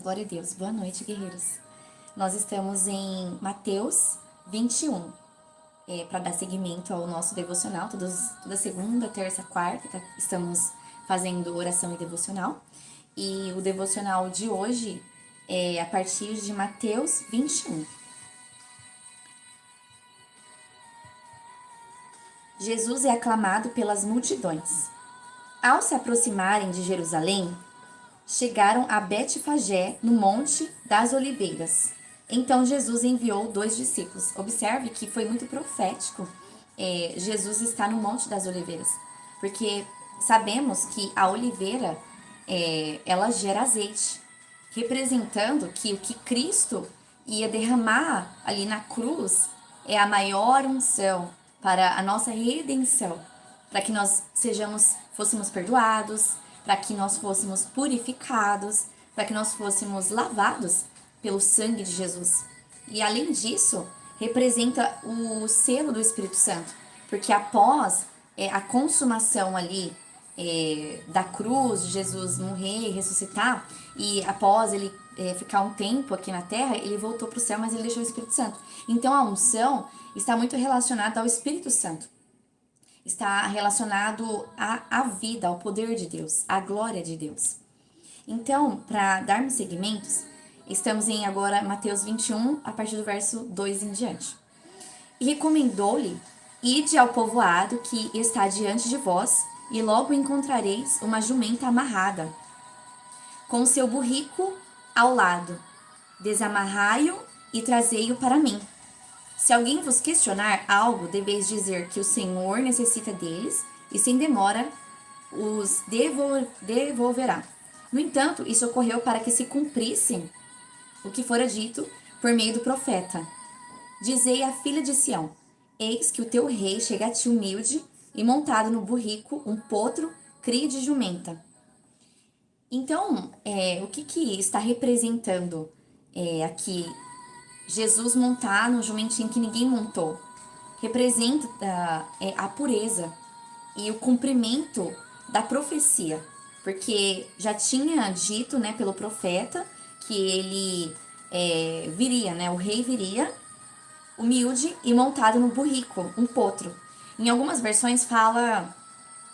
Glória a Deus. Boa noite, guerreiros. Nós estamos em Mateus 21, para dar seguimento ao nosso devocional. Toda segunda, terça, quarta, estamos fazendo oração e devocional. E o devocional de hoje é a partir de Mateus 21. Jesus é aclamado pelas multidões. Ao se aproximarem de Jerusalém, chegaram a Betfagé, no Monte das Oliveiras. Então Jesus enviou 2 discípulos. Observe que foi muito profético. Jesus está no Monte das Oliveiras, porque sabemos que a oliveira ela gera azeite, representando que o que Cristo ia derramar ali na cruz é a maior unção para a nossa redenção, para que nós fôssemos perdoados, para que nós fôssemos purificados, para que nós fôssemos lavados pelo sangue de Jesus. E além disso, representa o selo do Espírito Santo, porque após a consumação ali da cruz, de Jesus morrer e ressuscitar, e após ele ficar um tempo aqui na terra, ele voltou para o céu, mas ele deixou o Espírito Santo. Então a unção está muito relacionada ao Espírito Santo. Está relacionado à vida, ao poder de Deus, à glória de Deus. Então, para darmos seguimentos, estamos em agora Mateus 21, a partir do verso 2 em diante. E recomendou-lhe: ide ao povoado que está diante de vós, e logo encontrareis uma jumenta amarrada, com seu burrico ao lado. Desamarrai-o e trazei-o para mim. Se alguém vos questionar algo, deveis dizer que o Senhor necessita deles e sem demora os devolverá. No entanto, isso ocorreu para que se cumprisse o que fora dito por meio do profeta. Dizei à filha de Sião: eis que o teu rei chega a ti humilde e montado no burrico, um potro, cria de jumenta. Então, o que está representando aqui Jesus montar no jumentinho que ninguém montou? Representa a pureza e o cumprimento da profecia, porque já tinha dito, né, pelo profeta que ele viria, né, o rei viria humilde e montado no burrico, um potro. Em algumas versões fala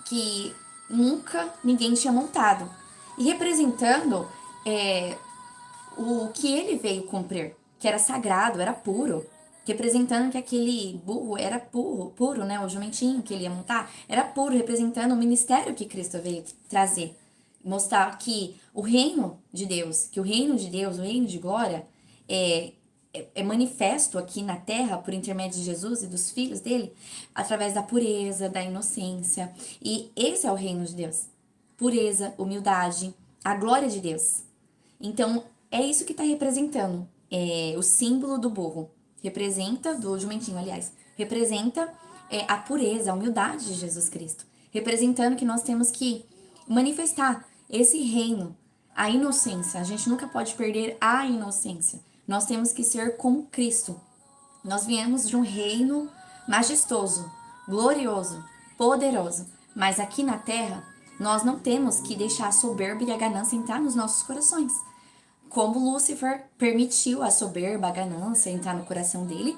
que nunca ninguém tinha montado, e representando o que ele veio cumprir, que era sagrado, era puro, representando que aquele burro era puro, né? O jumentinho que ele ia montar era puro, representando o ministério que Cristo veio trazer. Mostrar que o reino de Deus, o reino de glória, é manifesto aqui na terra por intermédio de Jesus e dos filhos dele, através da pureza, da inocência. E esse é o reino de Deus. Pureza, humildade, a glória de Deus. Então, é isso que está representando. O símbolo do burro. Representa, do jumentinho, aliás. Representa a pureza, a humildade de Jesus Cristo. Representando que nós temos que manifestar esse reino, a inocência. A gente nunca pode perder a inocência. Nós temos que ser como Cristo. Nós viemos de um reino majestoso, glorioso, poderoso. Mas aqui na terra, nós não temos que deixar a soberba e a ganância entrar nos nossos corações. Como Lúcifer permitiu a soberba, a ganância entrar no coração dele,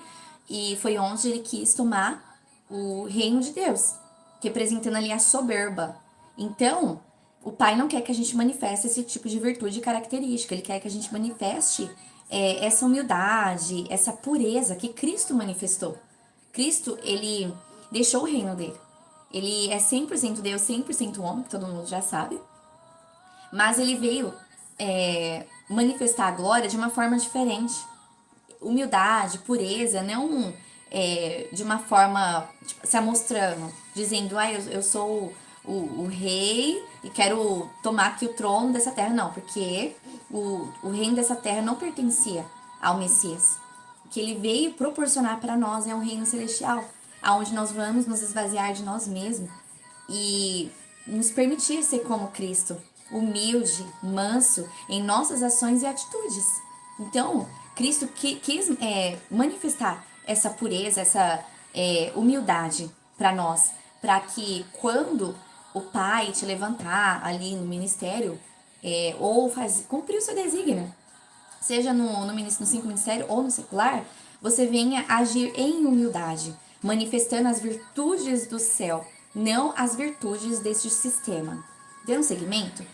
e foi onde ele quis tomar o reino de Deus, representando ali a soberba. Então, o Pai não quer que a gente manifeste esse tipo de virtude e característica, ele quer que a gente manifeste essa humildade, essa pureza que Cristo manifestou. Cristo, ele deixou o reino dele. Ele é 100% Deus, 100% homem, que todo mundo já sabe. Mas ele veio manifestar a glória de uma forma diferente. Humildade, pureza, não de uma forma tipo, se amostrando, dizendo, eu sou o rei e quero tomar aqui o trono dessa terra. Não, porque o reino dessa terra não pertencia ao Messias. O que ele veio proporcionar para nós é um reino celestial, onde nós vamos nos esvaziar de nós mesmos e nos permitir ser como Cristo, humilde, manso em nossas ações e atitudes. Então, Cristo quis manifestar essa pureza, essa humildade para nós, para que quando o Pai te levantar ali no ministério, ou cumprir o seu desígnio, seja no cinco ministério ou no secular, você venha agir em humildade, manifestando as virtudes do céu, não as virtudes deste sistema. Deu um segmento?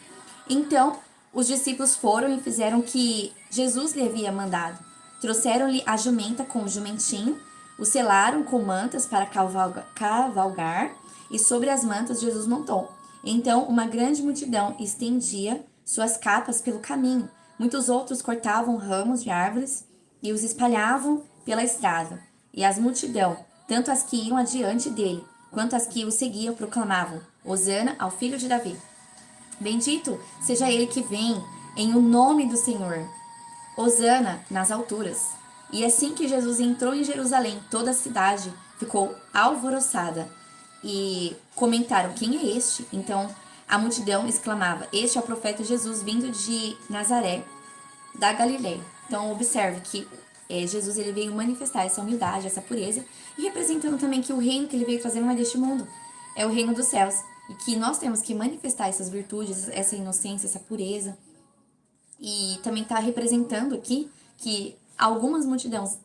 Então, os discípulos foram e fizeram o que Jesus lhe havia mandado. Trouxeram-lhe a jumenta com o jumentinho, o selaram com mantas para cavalgar, e sobre as mantas Jesus montou. Então, uma grande multidão estendia suas capas pelo caminho. Muitos outros cortavam ramos de árvores e os espalhavam pela estrada. E as multidão, tanto as que iam adiante dele, quanto as que o seguiam, proclamavam: Hosana ao filho de Davi. Bendito seja ele que vem em o nome do Senhor. Hosana nas alturas. E assim que Jesus entrou em Jerusalém, toda a cidade ficou alvoroçada. E comentaram: quem é este? Então a multidão exclamava: este é o profeta Jesus vindo de Nazaré, da Galileia. Então observe que Jesus ele veio manifestar essa humildade, essa pureza, e representando também que o reino que ele veio trazer não é deste mundo, é o reino dos céus. E que nós temos que manifestar essas virtudes, essa inocência, essa pureza. E também está representando aqui que algumas multidões,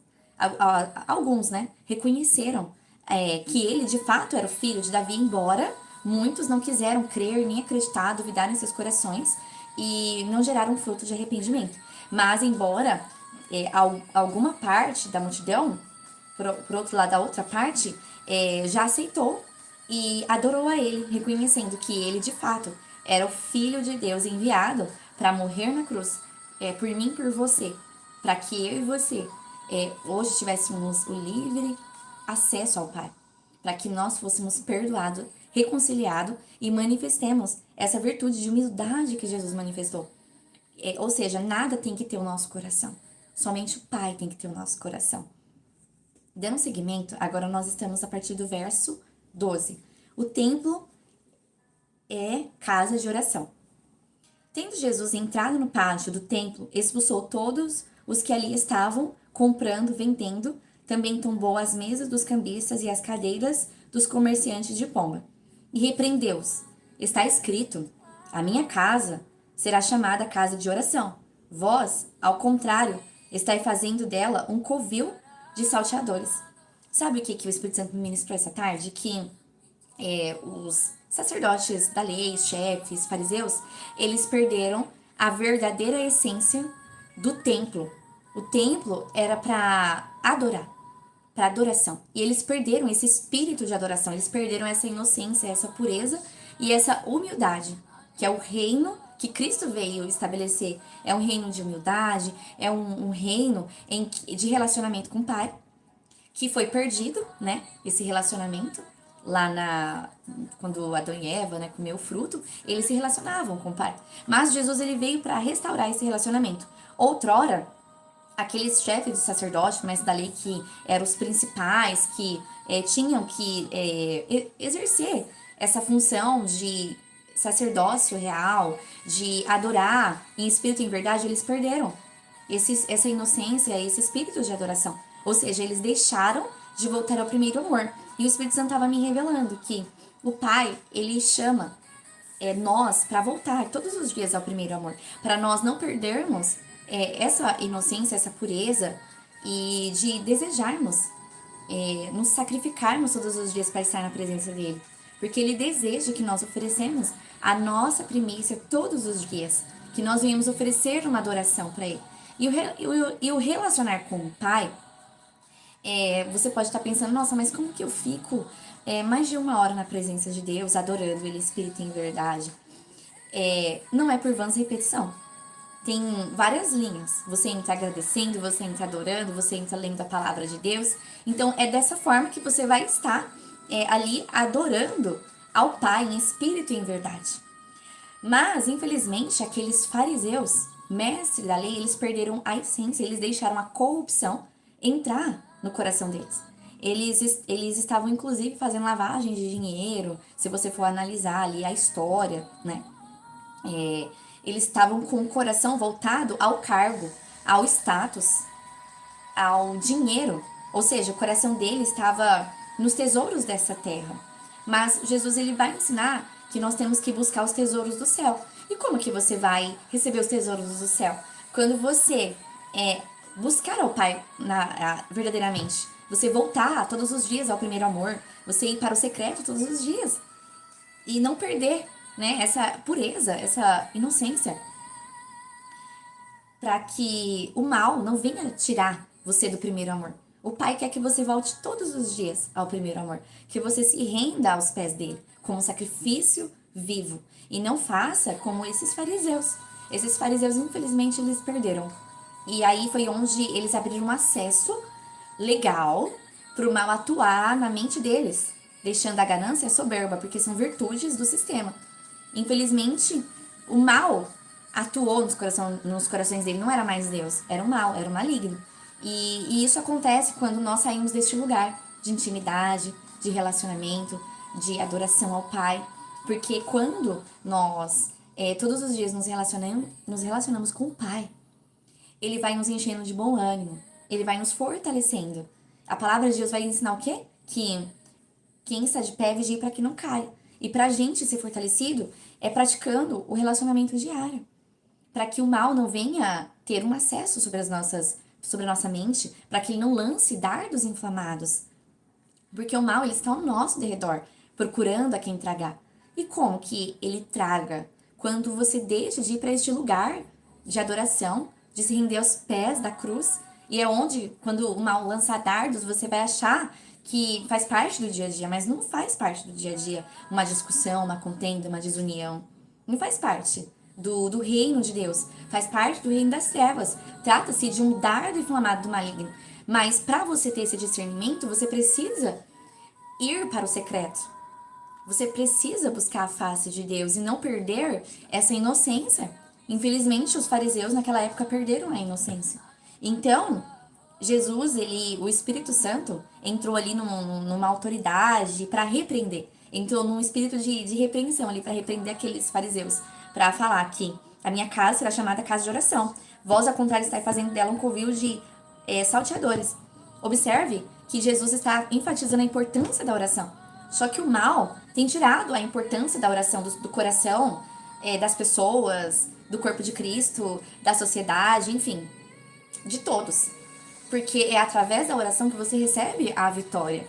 alguns, né, reconheceram que ele de fato era o filho de Davi, embora muitos não quiseram crer nem acreditar, duvidaram em seus corações e não geraram fruto de arrependimento. Mas embora alguma parte da multidão, por outro lado, a outra parte, já aceitou e adorou a ele, reconhecendo que ele de fato era o Filho de Deus enviado para morrer na cruz, por mim e por você, para que eu e você hoje tivéssemos o livre acesso ao Pai, para que nós fôssemos perdoados, reconciliados e manifestemos essa virtude de humildade que Jesus manifestou. Ou seja, nada tem que ter o nosso coração, somente o Pai tem que ter o nosso coração. Dando seguimento, agora nós estamos a partir do verso 12. O templo é casa de oração. Tendo Jesus entrado no pátio do templo, expulsou todos os que ali estavam, comprando, vendendo. Também tombou as mesas dos cambistas e as cadeiras dos comerciantes de pomba. E repreendeu-os. Está escrito: a minha casa será chamada casa de oração. Vós, ao contrário, estáis fazendo dela um covil de salteadores. Sabe o que o Espírito Santo me ministrou essa tarde? Que os sacerdotes da lei, chefes, fariseus, eles perderam a verdadeira essência do templo. O templo era para adorar, para adoração. E eles perderam esse espírito de adoração, eles perderam essa inocência, essa pureza e essa humildade, que é o reino que Cristo veio estabelecer. É um reino de humildade, é um reino de relacionamento com o Pai, que foi perdido, né? Esse relacionamento. Lá quando Adão e Eva, né, comeu o fruto, eles se relacionavam com o Pai. Mas Jesus ele veio para restaurar esse relacionamento. Outrora, aqueles chefes de sacerdote, mas da lei que eram os principais, que tinham que exercer essa função de sacerdócio real, de adorar em espírito e em verdade, eles perderam essa inocência, esse espírito de adoração. Ou seja, eles deixaram de voltar ao primeiro amor. E o Espírito Santo estava me revelando que o Pai, ele chama nós para voltar todos os dias ao primeiro amor, para nós não perdermos essa inocência, essa pureza e de desejarmos nos sacrificarmos todos os dias para estar na presença dele, porque ele deseja que nós oferecemos a nossa primícia todos os dias, que nós venhamos oferecer uma adoração para ele. E o relacionar com o Pai, você pode estar pensando: nossa, mas como que eu fico mais de 1 hora na presença de Deus, adorando ele, Espírito em verdade? Não é por vãs repetição. Tem várias linhas. Você entra agradecendo, você entra adorando, você entra lendo a palavra de Deus. Então, é dessa forma que você vai estar ali adorando ao Pai em espírito e em verdade. Mas, infelizmente, aqueles fariseus, mestres da lei, eles perderam a essência, eles deixaram a corrupção entrar no coração deles. Eles estavam, inclusive, fazendo lavagem de dinheiro. Se você for analisar ali a história, né? Eles estavam com o coração voltado ao cargo, ao status, ao dinheiro. Ou seja, o coração deles estava nos tesouros dessa terra. Mas Jesus ele vai ensinar que nós temos que buscar os tesouros do céu. E como que você vai receber os tesouros do céu? Quando você buscar ao Pai verdadeiramente. Você voltar todos os dias ao primeiro amor. Você ir para o secreto todos os dias. E não perder, né, essa pureza, essa inocência. Para que o mal não venha tirar você do primeiro amor. O Pai quer que você volte todos os dias ao primeiro amor. Que você se renda aos pés dele, como um sacrifício vivo. E não faça como esses fariseus. Esses fariseus, infelizmente, eles perderam. E aí foi onde eles abriram um acesso legal para o mal atuar na mente deles, deixando a ganância e a soberba, porque são virtudes do sistema. Infelizmente, o mal atuou nos corações dele, não era mais Deus, era o mal, era o maligno. E isso acontece quando nós saímos deste lugar de intimidade, de relacionamento, de adoração ao Pai. Porque quando nós todos os dias nos relacionamos com o Pai, ele vai nos enchendo de bom ânimo, ele vai nos fortalecendo. A palavra de Deus vai ensinar o quê? Que quem está de pé vigie para que não caia. E para a gente ser fortalecido é praticando o relacionamento diário, para que o mal não venha ter um acesso sobre a nossa mente, para que ele não lance dardos inflamados. Porque o mal ele está ao nosso derredor, procurando a quem tragar. E como que ele traga? Quando você deixa de ir para este lugar de adoração, de se render aos pés da cruz, e é onde, quando o mal lança dardos, você vai achar que faz parte do dia a dia, mas não faz parte do dia a dia uma discussão, uma contenda, uma desunião. Não faz parte do reino de Deus, faz parte do reino das trevas. Trata-se de um dardo inflamado do maligno. Mas para você ter esse discernimento, você precisa ir para o secreto. Você precisa buscar a face de Deus e não perder essa inocência. Infelizmente, os fariseus naquela época perderam a inocência. Então, Jesus, o Espírito Santo, entrou ali numa autoridade para repreender. Entrou num espírito de repreensão ali para repreender aqueles fariseus. Para falar que a minha casa será chamada casa de oração. Vós, ao contrário, estáis fazendo dela um covil de salteadores. Observe que Jesus está enfatizando a importância da oração. Só que o mal tem tirado a importância da oração do coração das pessoas, do corpo de Cristo, da sociedade, enfim, de todos. Porque é através da oração que você recebe a vitória.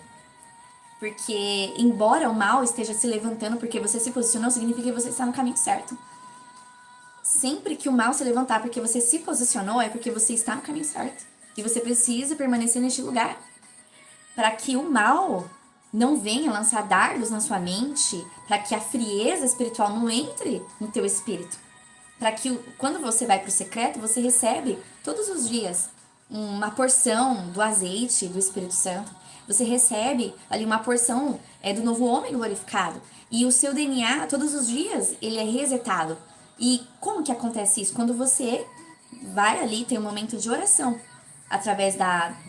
Porque, embora o mal esteja se levantando porque você se posicionou, significa que você está no caminho certo. Sempre que o mal se levantar porque você se posicionou, é porque você está no caminho certo. E você precisa permanecer neste lugar. Para que o mal não venha lançar dardos na sua mente, para que a frieza espiritual não entre no teu espírito. Para que quando você vai para o secreto, você recebe todos os dias uma porção do azeite do Espírito Santo. Você recebe ali uma porção do novo homem glorificado. E o seu DNA, todos os dias, ele é resetado. E como que acontece isso? Quando você vai ali, tem um momento de oração. Através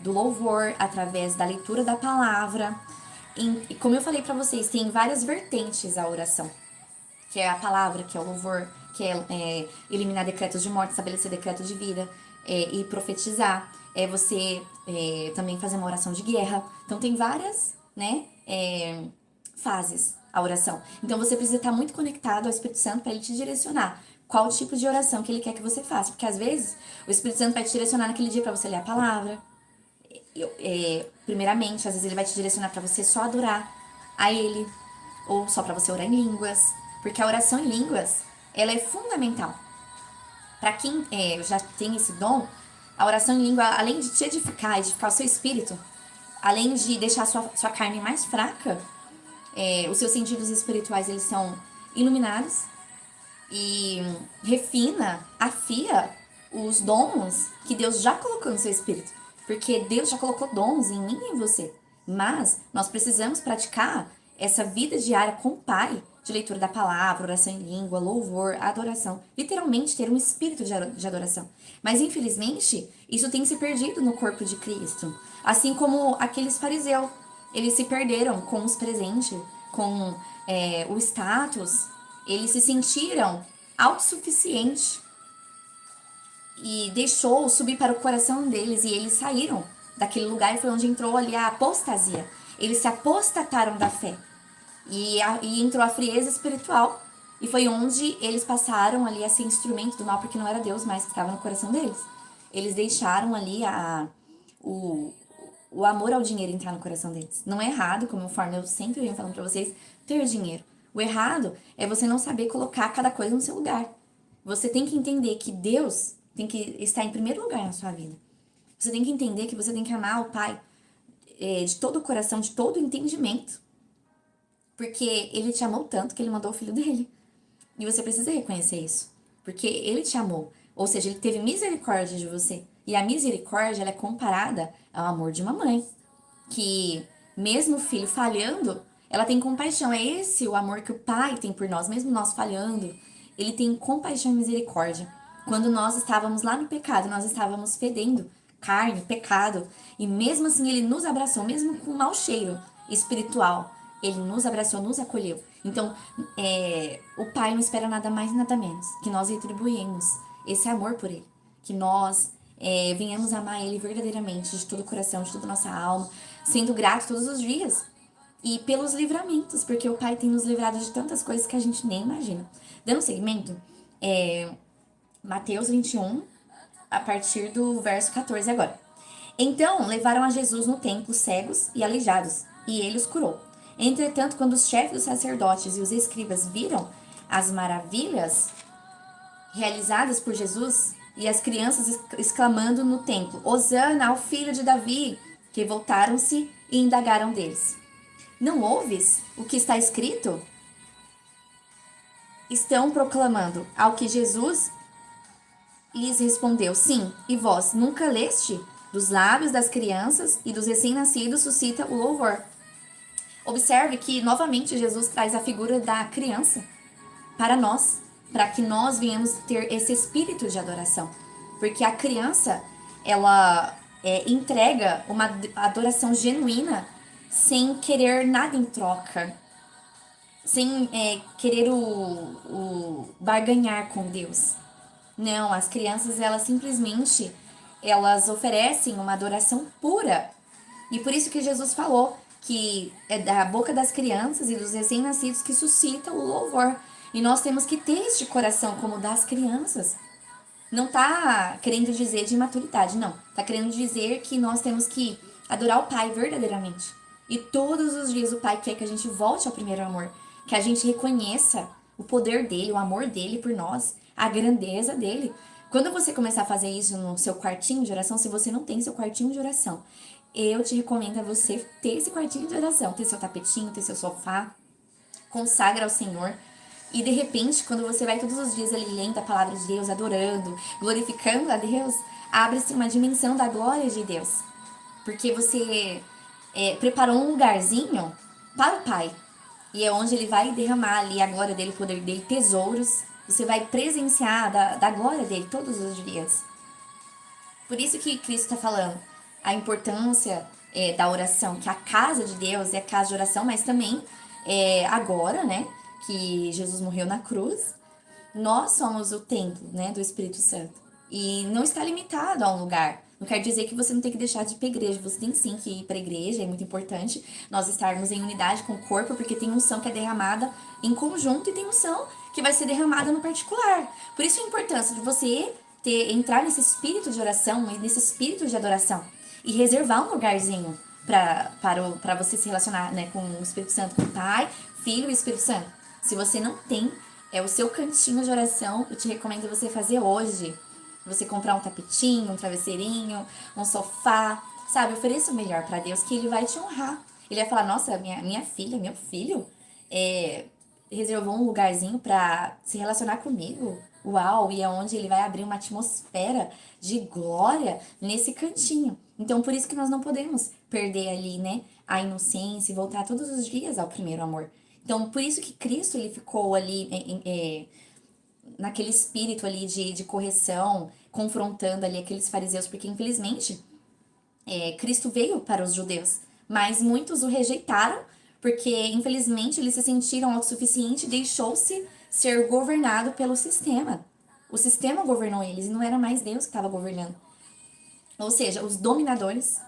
do louvor, através da leitura da palavra. E como eu falei para vocês, tem várias vertentes a oração. Que é a palavra, que é o louvor, que é eliminar decretos de morte, estabelecer decretos de vida, e profetizar. É você também fazer uma oração de guerra. Então tem várias, né, fases a oração. Então você precisa estar muito conectado ao Espírito Santo para ele te direcionar qual tipo de oração que ele quer que você faça. Porque às vezes o Espírito Santo vai te direcionar naquele dia para você ler a palavra. Primeiramente, às vezes ele vai te direcionar para você só adorar a ele, ou só para você orar em línguas, porque a oração em línguas, ela é fundamental. Para quem já tem esse dom, a oração em língua, além de te edificar o seu espírito, além de deixar a sua carne mais fraca, os seus sentidos espirituais eles são iluminados e refina, afia os dons que Deus já colocou no seu espírito. Porque Deus já colocou dons em mim e em você. Mas nós precisamos praticar essa vida diária com o Pai, de leitura da palavra, oração em língua, louvor, adoração. Literalmente ter um espírito de adoração. Mas infelizmente, isso tem se perdido no corpo de Cristo. Assim como aqueles fariseus. Eles se perderam com os presentes, com o status. Eles se sentiram autossuficientes. E deixou subir para o coração deles e eles saíram daquele lugar e foi onde entrou ali a apostasia. Eles se apostataram da fé e entrou a frieza espiritual E foi onde eles passaram ali a ser instrumento do mal, porque não era Deus mais que estava no coração deles. Eles deixaram ali o, o amor ao dinheiro entrar no coração deles. Não é errado, como eu sempre venho falando pra vocês, ter dinheiro. O errado é você não saber colocar cada coisa no seu lugar. Você tem que entender que Deus tem que estar em primeiro lugar na sua vida. Você tem que entender que você tem que amar o Pai de todo o coração, de todo o entendimento. Porque Ele te amou tanto que Ele mandou o Filho dele. E você precisa reconhecer isso. Porque Ele te amou. Ou seja, Ele teve misericórdia de você. E a misericórdia, ela é comparada ao amor de uma mãe. Que, mesmo o filho falhando, ela tem compaixão. É esse o amor que o Pai tem por nós. Mesmo nós falhando, Ele tem compaixão e misericórdia. Quando nós estávamos lá no pecado, nós estávamos fedendo carne, pecado. E mesmo assim, Ele nos abraçou, mesmo com mau cheiro espiritual. Ele nos abraçou, nos acolheu. Então, o Pai não espera nada mais, nada menos que nós retribuímos esse amor por Ele. Que nós venhamos amar Ele verdadeiramente, de todo o coração, de toda a nossa alma, sendo grato todos os dias. E pelos livramentos, porque o Pai tem nos livrado de tantas coisas que a gente nem imagina. Dando seguimento, Mateus 21, a partir do verso 14 agora. Então levaram a Jesus no templo cegos e aleijados, e ele os curou. Entretanto, quando os chefes dos sacerdotes e os escribas viram as maravilhas realizadas por Jesus e as crianças exclamando no templo: Hosana ao filho de Davi, que voltaram-se e indagaram deles: Não ouves o que está escrito? Estão proclamando. Ao que Jesus lhes respondeu: Sim, e vós nunca leste? Dos lábios das crianças e dos recém-nascidos suscita o louvor. Observe que novamente Jesus traz a figura da criança para nós, para que nós venhamos ter esse espírito de adoração. Porque a criança, ela entrega uma adoração genuína sem querer nada em troca, sem querer o barganhar com Deus. Não, as crianças, elas simplesmente, elas oferecem uma adoração pura. E por isso que Jesus falou que é da boca das crianças e dos recém-nascidos que suscita o louvor. E nós temos que ter este coração como o das crianças. Não tá querendo dizer de imaturidade, não. Tá querendo dizer que nós temos que adorar o Pai verdadeiramente. E todos os dias o Pai quer que a gente volte ao primeiro amor. Que a gente reconheça o poder dele, o amor dele por nós, a grandeza dele. Quando você começar a fazer isso no seu quartinho de oração, se você não tem seu quartinho de oração, eu te recomendo a você ter esse quartinho de oração, ter seu tapetinho, ter seu sofá, consagra ao Senhor. E de repente, quando você vai todos os dias ali lendo a palavra de Deus, adorando, glorificando a Deus, abre-se uma dimensão da glória de Deus. Porque você preparou um lugarzinho para o Pai. E é onde Ele vai derramar ali a glória dele, o poder dele, tesouros. Você vai presenciar da glória dele todos os dias. Por isso que Cristo está falando a importância da oração, que a casa de Deus é a casa de oração, mas também agora, né, que Jesus morreu na cruz, nós somos o templo, né, do Espírito Santo. E não está limitado a um lugar. Não quer dizer que você não tem que deixar de ir para a igreja. Você tem sim que ir para a igreja, é muito importante nós estarmos em unidade com o corpo, porque tem unção que é derramada em conjunto e tem unção que vai ser derramada no particular. Por isso a importância de você entrar nesse espírito de oração e nesse espírito de adoração e reservar um lugarzinho para você se relacionar, né, com o Espírito Santo, com o Pai, Filho e Espírito Santo. Se você não tem o seu cantinho de oração, eu te recomendo você fazer hoje. Você comprar um tapetinho, um travesseirinho, um sofá, sabe? Ofereça o melhor para Deus, que Ele vai te honrar. Ele vai falar: Nossa, minha filha, meu filho reservou um lugarzinho para se relacionar comigo. Uau! E é onde Ele vai abrir uma atmosfera de glória nesse cantinho. Então, por isso que nós não podemos perder ali, né, a inocência e voltar todos os dias ao primeiro amor. Então, por isso que Cristo, Ele ficou ali naquele espírito ali de correção, confrontando ali aqueles fariseus, porque infelizmente Cristo veio para os judeus, mas muitos o rejeitaram, porque infelizmente eles se sentiram autossuficientes e deixou-se ser governado pelo sistema. O sistema governou eles e não era mais Deus que estava governando. Ou seja, os dominadores,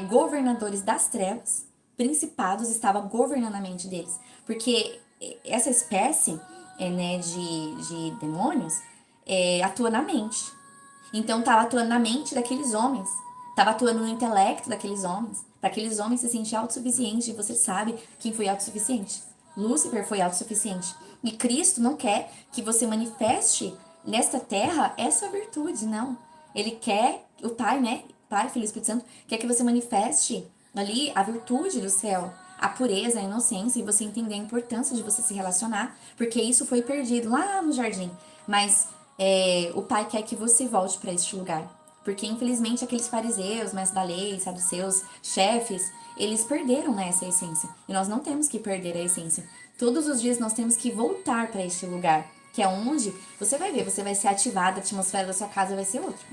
governadores das trevas, principados, estavam governando a mente deles. Porque essa espécie né, de demônios, atua na mente. Então estava atuando na mente daqueles homens, estava atuando no intelecto daqueles homens, para aqueles homens se sentir autossuficientes, e você sabe quem foi autossuficiente. Lúcifer foi autossuficiente. E Cristo não quer que você manifeste nesta terra essa virtude, não. Ele quer, o Pai, né? Pai, Filho e Espírito Santo, quer que você manifeste ali a virtude do céu, a pureza, a inocência, e você entender a importância de você se relacionar, porque isso foi perdido lá no jardim. Mas o Pai quer que você volte para este lugar. Porque, infelizmente, aqueles fariseus, mestres da lei, saduceus, chefes, eles perderam, né, essa essência. E nós não temos que perder a essência. Todos os dias nós temos que voltar para este lugar, que é onde você vai ver, você vai ser ativado, a atmosfera da sua casa vai ser outra.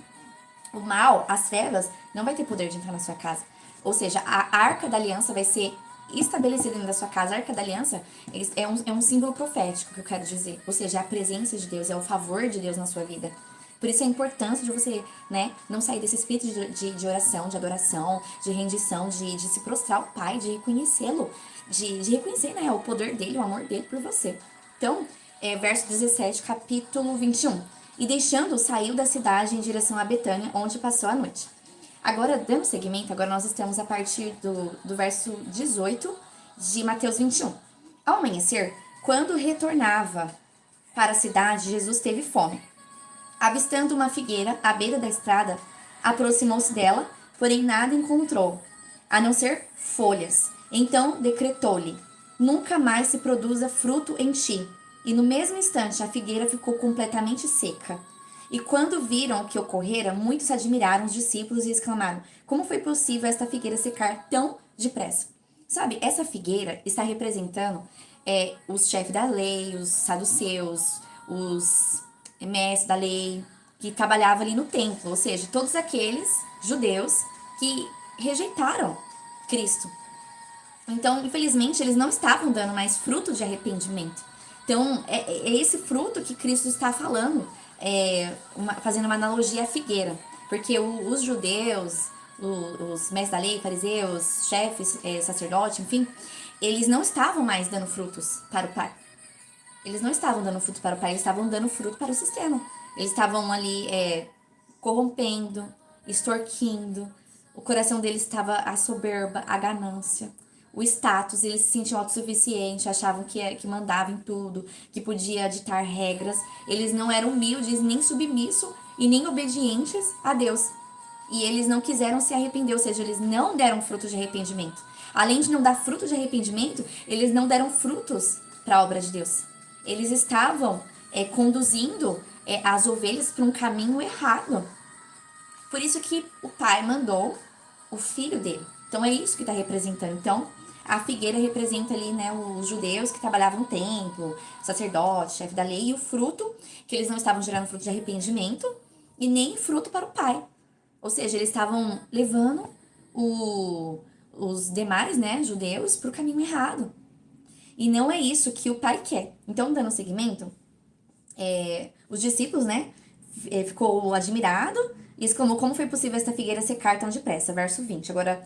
O mal, as trevas, não vai ter poder de entrar na sua casa. Ou seja, a arca da aliança vai ser estabelecida dentro da sua casa. A arca da aliança é um símbolo profético, que eu quero dizer. Ou seja, é a presença de Deus, é o favor de Deus na sua vida. Por isso é importante de você, né, não sair desse espírito de oração, de adoração, de rendição, de se prostrar ao Pai, de reconhecê-lo, de reconhecer, né, o poder dele, o amor dele por você. Então, verso 17, capítulo 21. E deixando, saiu da cidade em direção a Betânia, onde passou a noite. Agora, dando seguimento, agora nós estamos a partir do verso 18 de Mateus 21. Ao amanhecer, quando retornava para a cidade, Jesus teve fome. Avistando uma figueira à beira da estrada, aproximou-se dela, porém nada encontrou, a não ser folhas. Então decretou-lhe: nunca mais se produza fruto em ti. E no mesmo instante a figueira ficou completamente seca. E quando viram o que ocorrera, muitos se admiraram os discípulos e exclamaram: como foi possível esta figueira secar tão depressa? Sabe, essa figueira está representando os chefes da lei, os saduceus, os mestres da lei, que trabalhavam ali no templo, ou seja, todos aqueles judeus que rejeitaram Cristo. Então, infelizmente, eles não estavam dando mais fruto de arrependimento. Então, é esse fruto que Cristo está falando, fazendo uma analogia à figueira. Porque os judeus, os mestres da lei, fariseus, chefes, sacerdotes, enfim, eles não estavam mais dando frutos para o Pai. Eles não estavam dando fruto para o Pai, eles estavam dando fruto para o sistema. Eles estavam ali corrompendo, extorquindo. O coração deles estava a soberba, a ganância, o status. Eles se sentiam autossuficientes, achavam que mandavam em tudo, que podia ditar regras. Eles não eram humildes, nem submissos e nem obedientes a Deus. E eles não quiseram se arrepender, ou seja, eles não deram fruto de arrependimento. Além de não dar fruto de arrependimento, eles não deram frutos para a obra de Deus. Eles estavam conduzindo as ovelhas para um caminho errado. Por isso que o Pai mandou o filho dele. Então é isso que está representando. Então a figueira representa ali, né, os judeus que trabalhavam no templo, sacerdote, chefe da lei, e o fruto, que eles não estavam gerando fruto de arrependimento e nem fruto para o Pai. Ou seja, eles estavam levando os demais, né, judeus para o caminho errado. E não é isso que o Pai quer. Então, dando seguimento, os discípulos, né, ficou admirado e exclamou: como foi possível esta figueira secar tão depressa? Verso 20. Agora,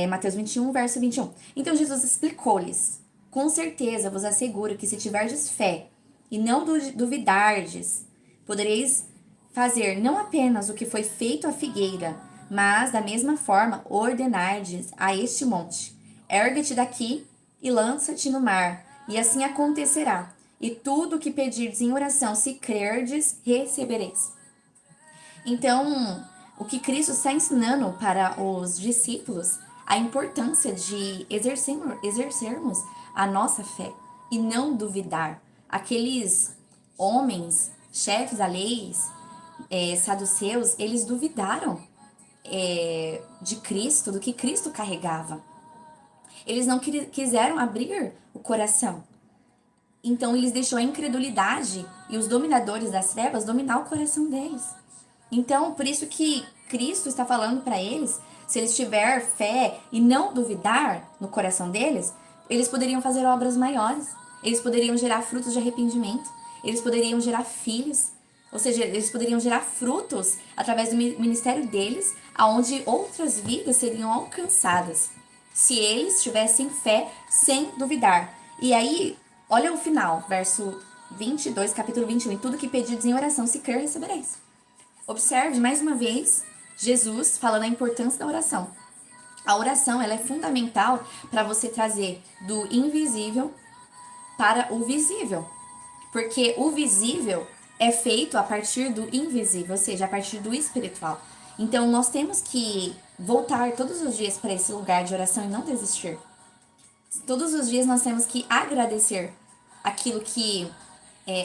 Mateus 21, verso 21. Então, Jesus explicou-lhes: com certeza vos asseguro que se tiverdes fé e não duvidardes, podereis fazer não apenas o que foi feito à figueira, mas, da mesma forma, ordenardes a este monte: ergue-te daqui e lança-te no mar, e assim acontecerá. E tudo o que pedirdes em oração, se crerdes, recebereis. Então, o que Cristo está ensinando para os discípulos, a importância de exercermos a nossa fé e não duvidar. Aqueles homens, chefes da lei, saduceus, eles duvidaram de Cristo, do que Cristo carregava. Eles não quiseram abrir o coração. Então, eles deixou a incredulidade e os dominadores das trevas dominar o coração deles. Então, por isso que Cristo está falando para eles, se eles tiver fé e não duvidar no coração deles, eles poderiam fazer obras maiores. Eles poderiam gerar frutos de arrependimento. Eles poderiam gerar filhos. Ou seja, eles poderiam gerar frutos através do ministério deles, aonde outras vidas seriam alcançadas, se eles tivessem fé sem duvidar. E aí, olha o final, verso 22, capítulo 21. E tudo que pedides em oração, se crer, recebereis. Observe, mais uma vez, Jesus falando a importância da oração. A oração, ela é fundamental para você trazer do invisível para o visível. Porque o visível é feito a partir do invisível, ou seja, a partir do espiritual. Então, nós temos que voltar todos os dias para esse lugar de oração e não desistir. Todos os dias nós temos que agradecer aquilo que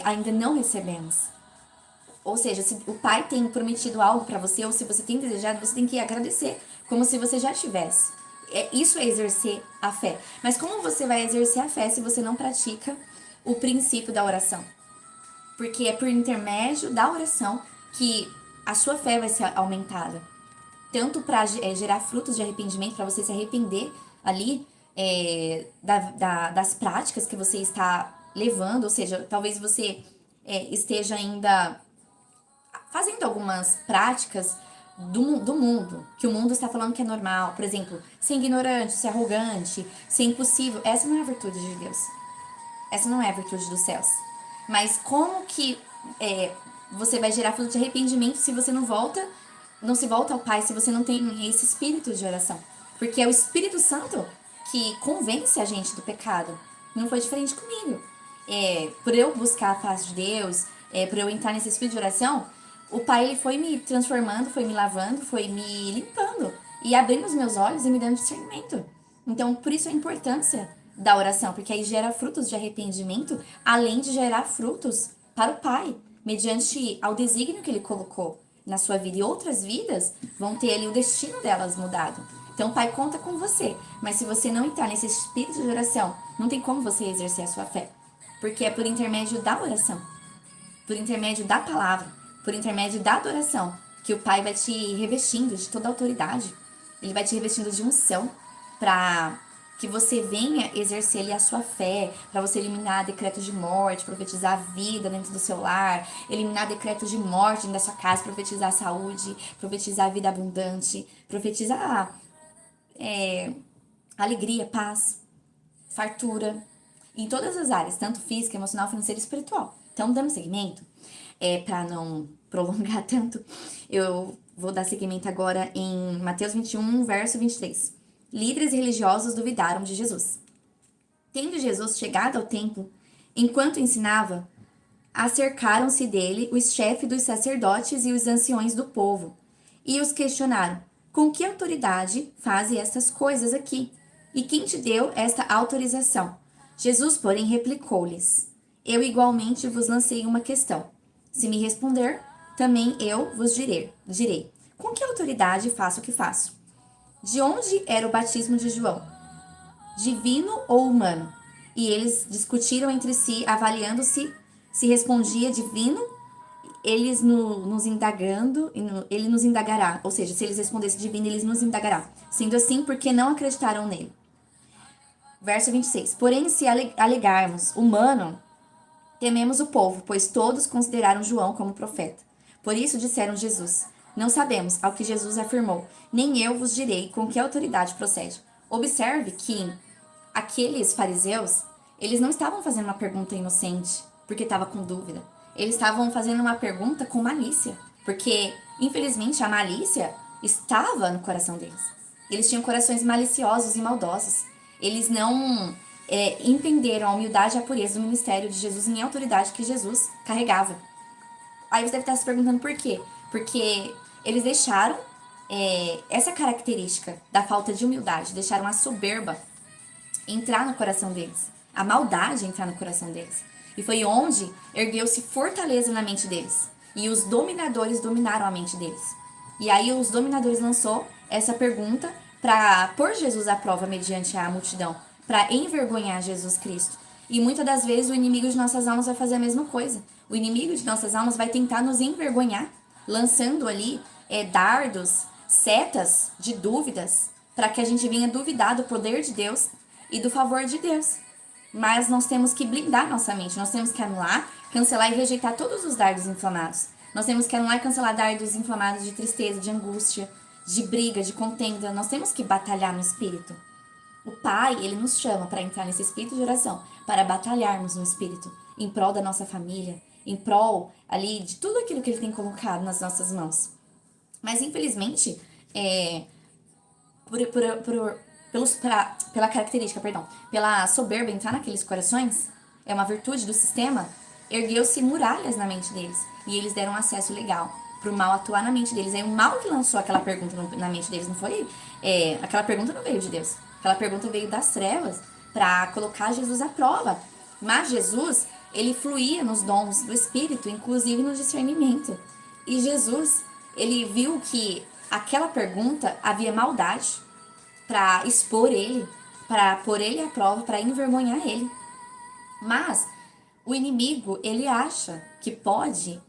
ainda não recebemos. Ou seja, se o pai tem prometido algo para você, ou se você tem desejado, você tem que agradecer, como se você já tivesse. Isso é exercer a fé. Mas como você vai exercer a fé se você não pratica o princípio da oração? Porque é por intermédio da oração que a sua fé vai ser aumentada. Tanto para gerar frutos de arrependimento, para você se arrepender ali das práticas que você está levando, ou seja, talvez você esteja ainda fazendo algumas práticas do mundo, que o mundo está falando que é normal. Por exemplo, ser ignorante, ser arrogante, ser impossível. Essa não é a virtude de Deus. Essa não é a virtude dos céus. Mas como que você vai gerar fruto de arrependimento se você não se volta ao Pai, se você não tem esse espírito de oração? Porque é o Espírito Santo que convence a gente do pecado. Não foi diferente comigo. Por eu buscar a face de Deus, por eu entrar nesse espírito de oração, o Pai ele foi me transformando, foi me lavando, foi me limpando e abrindo os meus olhos e me dando discernimento. Então, por isso a importância da oração, porque aí gera frutos de arrependimento, além de gerar frutos para o Pai, mediante ao desígnio que Ele colocou na sua vida. E outras vidas vão ter ali o destino delas mudado. Então, o Pai conta com você, mas se você não entrar nesse espírito de oração, não tem como você exercer a sua fé, porque é por intermédio da oração, por intermédio da palavra, por intermédio da adoração, que o Pai vai te revestindo de toda a autoridade. Ele vai te revestindo de unção para que você venha exercer ali a sua fé, para você eliminar decretos de morte, profetizar a vida dentro do seu lar, eliminar decretos de morte dentro da sua casa, profetizar a saúde, profetizar a vida abundante, profetizar alegria, paz, fartura, em todas as áreas, tanto física, emocional, financeira e espiritual. Então, dando seguimento, para não prolongar tanto, eu vou dar seguimento agora em Mateus 21, verso 23. Líderes religiosos duvidaram de Jesus. Tendo Jesus chegado ao templo, enquanto ensinava, acercaram-se dele os chefes dos sacerdotes e os anciões do povo, e os questionaram: com que autoridade fazes estas coisas aqui? E quem te deu esta autorização? Jesus, porém, replicou-lhes: eu igualmente vos lancei uma questão. Se me responder, também eu vos direi. Com que autoridade faço o que faço? De onde era o batismo de João? Divino ou humano? E eles discutiram entre si, avaliando se respondia divino, eles nos indagando, ele nos indagará. Ou seja, se eles respondessem divino, eles nos indagará. Sendo assim, porque não acreditaram nele. Verso 26. Porém, se alegarmos humano, tememos o povo, pois todos consideraram João como profeta. Por isso disseram Jesus: não sabemos, ao que Jesus afirmou, nem eu vos direi com que autoridade procede. Observe que aqueles fariseus, eles não estavam fazendo uma pergunta inocente, porque estava com dúvida. Eles estavam fazendo uma pergunta com malícia, porque, infelizmente, a malícia estava no coração deles. Eles tinham corações maliciosos e maldosos. Eles não entenderam a humildade e a pureza do ministério de Jesus em autoridade que Jesus carregava. Aí você deve estar se perguntando por quê? Porque eles deixaram essa característica da falta de humildade, deixaram a soberba entrar no coração deles, a maldade entrar no coração deles. E foi onde ergueu-se fortaleza na mente deles. E os dominadores dominaram a mente deles. E aí os dominadores lançou essa pergunta para pôr Jesus à prova mediante a multidão, para envergonhar Jesus Cristo. E muitas das vezes o inimigo de nossas almas vai fazer a mesma coisa. O inimigo de nossas almas vai tentar nos envergonhar, lançando ali dardos, setas de dúvidas, para que a gente venha duvidar do poder de Deus e do favor de Deus. Mas nós temos que blindar nossa mente, nós temos que anular, cancelar e rejeitar todos os dardos inflamados. Nós temos que anular e cancelar dardos inflamados de tristeza, de angústia, de briga, de contenda. Nós temos que batalhar no espírito. O Pai, ele nos chama para entrar nesse espírito de oração, para batalharmos no espírito em prol da nossa família, em prol ali de tudo aquilo que ele tem colocado nas nossas mãos. Mas infelizmente, pela característica, perdão, pela soberba entrar naqueles corações, é uma virtude do sistema, ergueu-se muralhas na mente deles. E eles deram acesso legal pro mal atuar na mente deles. É o mal que lançou aquela pergunta na mente deles, não foi? Aquela pergunta não veio de Deus. Aquela pergunta veio das trevas para colocar Jesus à prova. Mas Jesus, ele fluía nos dons do Espírito, inclusive no discernimento. E Jesus, ele viu que aquela pergunta havia maldade para expor ele, para pôr ele à prova, para envergonhar ele. Mas o inimigo, ele acha que pode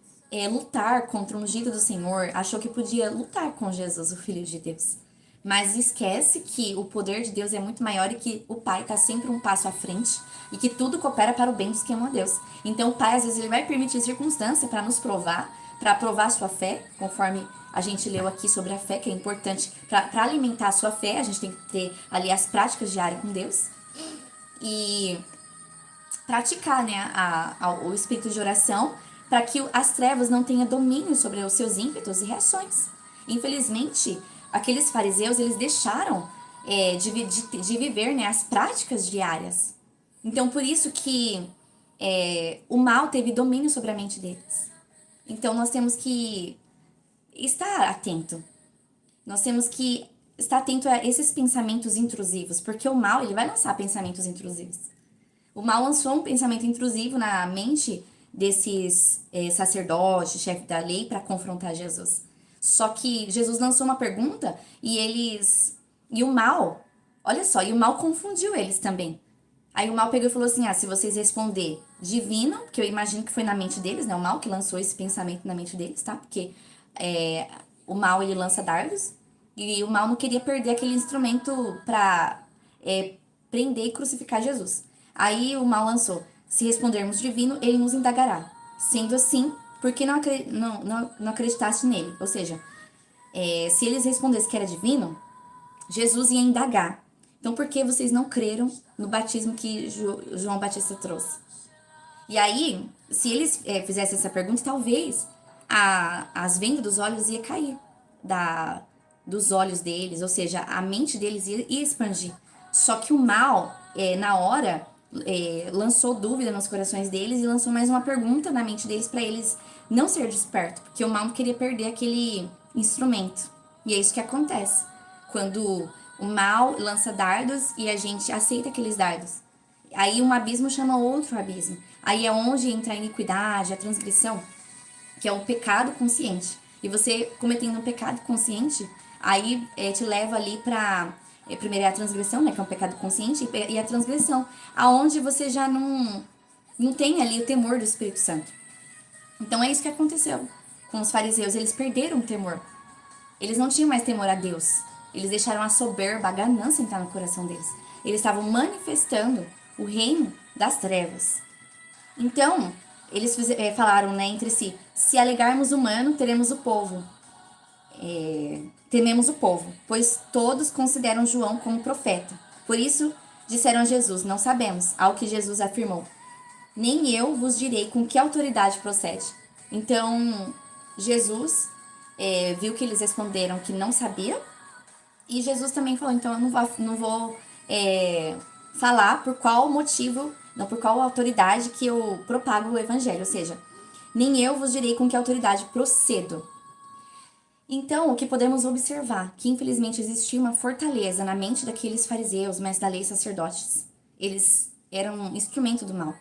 lutar contra o ungido do Senhor, achou que podia lutar com Jesus, o Filho de Deus. Mas esquece que o poder de Deus é muito maior e que o Pai está sempre um passo à frente e que tudo coopera para o bem dos que amam a Deus. Então o Pai, às vezes, ele vai permitir circunstância para nos provar, para provar a sua fé, conforme a gente leu aqui sobre a fé, que é importante para alimentar a sua fé, a gente tem que ter ali as práticas diárias com Deus. E praticar, né, o espírito de oração para que as trevas não tenham domínio sobre os seus ímpetos e reações. Infelizmente, aqueles fariseus, eles deixaram de viver, né, as práticas diárias. Então, por isso que o mal teve domínio sobre a mente deles. Então, nós temos que estar atento. Nós temos que estar atento a esses pensamentos intrusivos, porque o mal, ele vai lançar pensamentos intrusivos. O mal lançou um pensamento intrusivo na mente desses sacerdotes, chefe da lei, para confrontar Jesus. Só que Jesus lançou uma pergunta e o mal, olha só, e o mal confundiu eles também. Aí o mal pegou e falou assim, se vocês responder divino, porque eu imagino que foi na mente deles, né, o mal que lançou esse pensamento na mente deles, tá? Porque o mal, ele lança dardos, e o mal não queria perder aquele instrumento para prender e crucificar Jesus. Aí o mal lançou, se respondermos divino, ele nos indagará. Sendo assim, por que não acreditaste nele? Ou seja, se eles respondessem que era divino, Jesus ia indagar. Então, por que vocês não creram no batismo que João Batista trouxe? E aí, se eles fizessem essa pergunta, talvez as vendas dos olhos ia cair dos olhos deles, ou seja, a mente deles ia expandir. Só que o mal, na hora, lançou dúvida nos corações deles e lançou mais uma pergunta na mente deles para eles não ser despertos, porque o mal não queria perder aquele instrumento. E é isso que acontece quando o mal lança dardos e a gente aceita aqueles dardos. Aí um abismo chama outro abismo. Aí é onde entra a iniquidade, a transgressão, que é o pecado consciente. E você cometendo um pecado consciente, aí te leva ali para primeiro é a transgressão, né, que é um pecado consciente, e a transgressão, aonde você já não tem ali o temor do Espírito Santo. Então é isso que aconteceu com os fariseus, eles perderam o temor. Eles não tinham mais temor a Deus. Eles deixaram a soberba, a ganância entrar no coração deles. Eles estavam manifestando o reino das trevas. Então, eles falaram, né, entre si, se alegarmos humano, teremos o povo. Tememos o povo, pois todos consideram João como profeta. Por isso, disseram a Jesus, não sabemos. Ao que Jesus afirmou, nem eu vos direi com que autoridade procede. Então, Jesus viu que eles responderam que não sabia. E Jesus também falou, então eu não vou falar por qual motivo, não por qual autoridade que eu propago o evangelho. Ou seja, nem eu vos direi com que autoridade procedo. Então, o que podemos observar? Que infelizmente existia uma fortaleza na mente daqueles fariseus, mestres da lei e sacerdotes. Eles eram um instrumento do mal.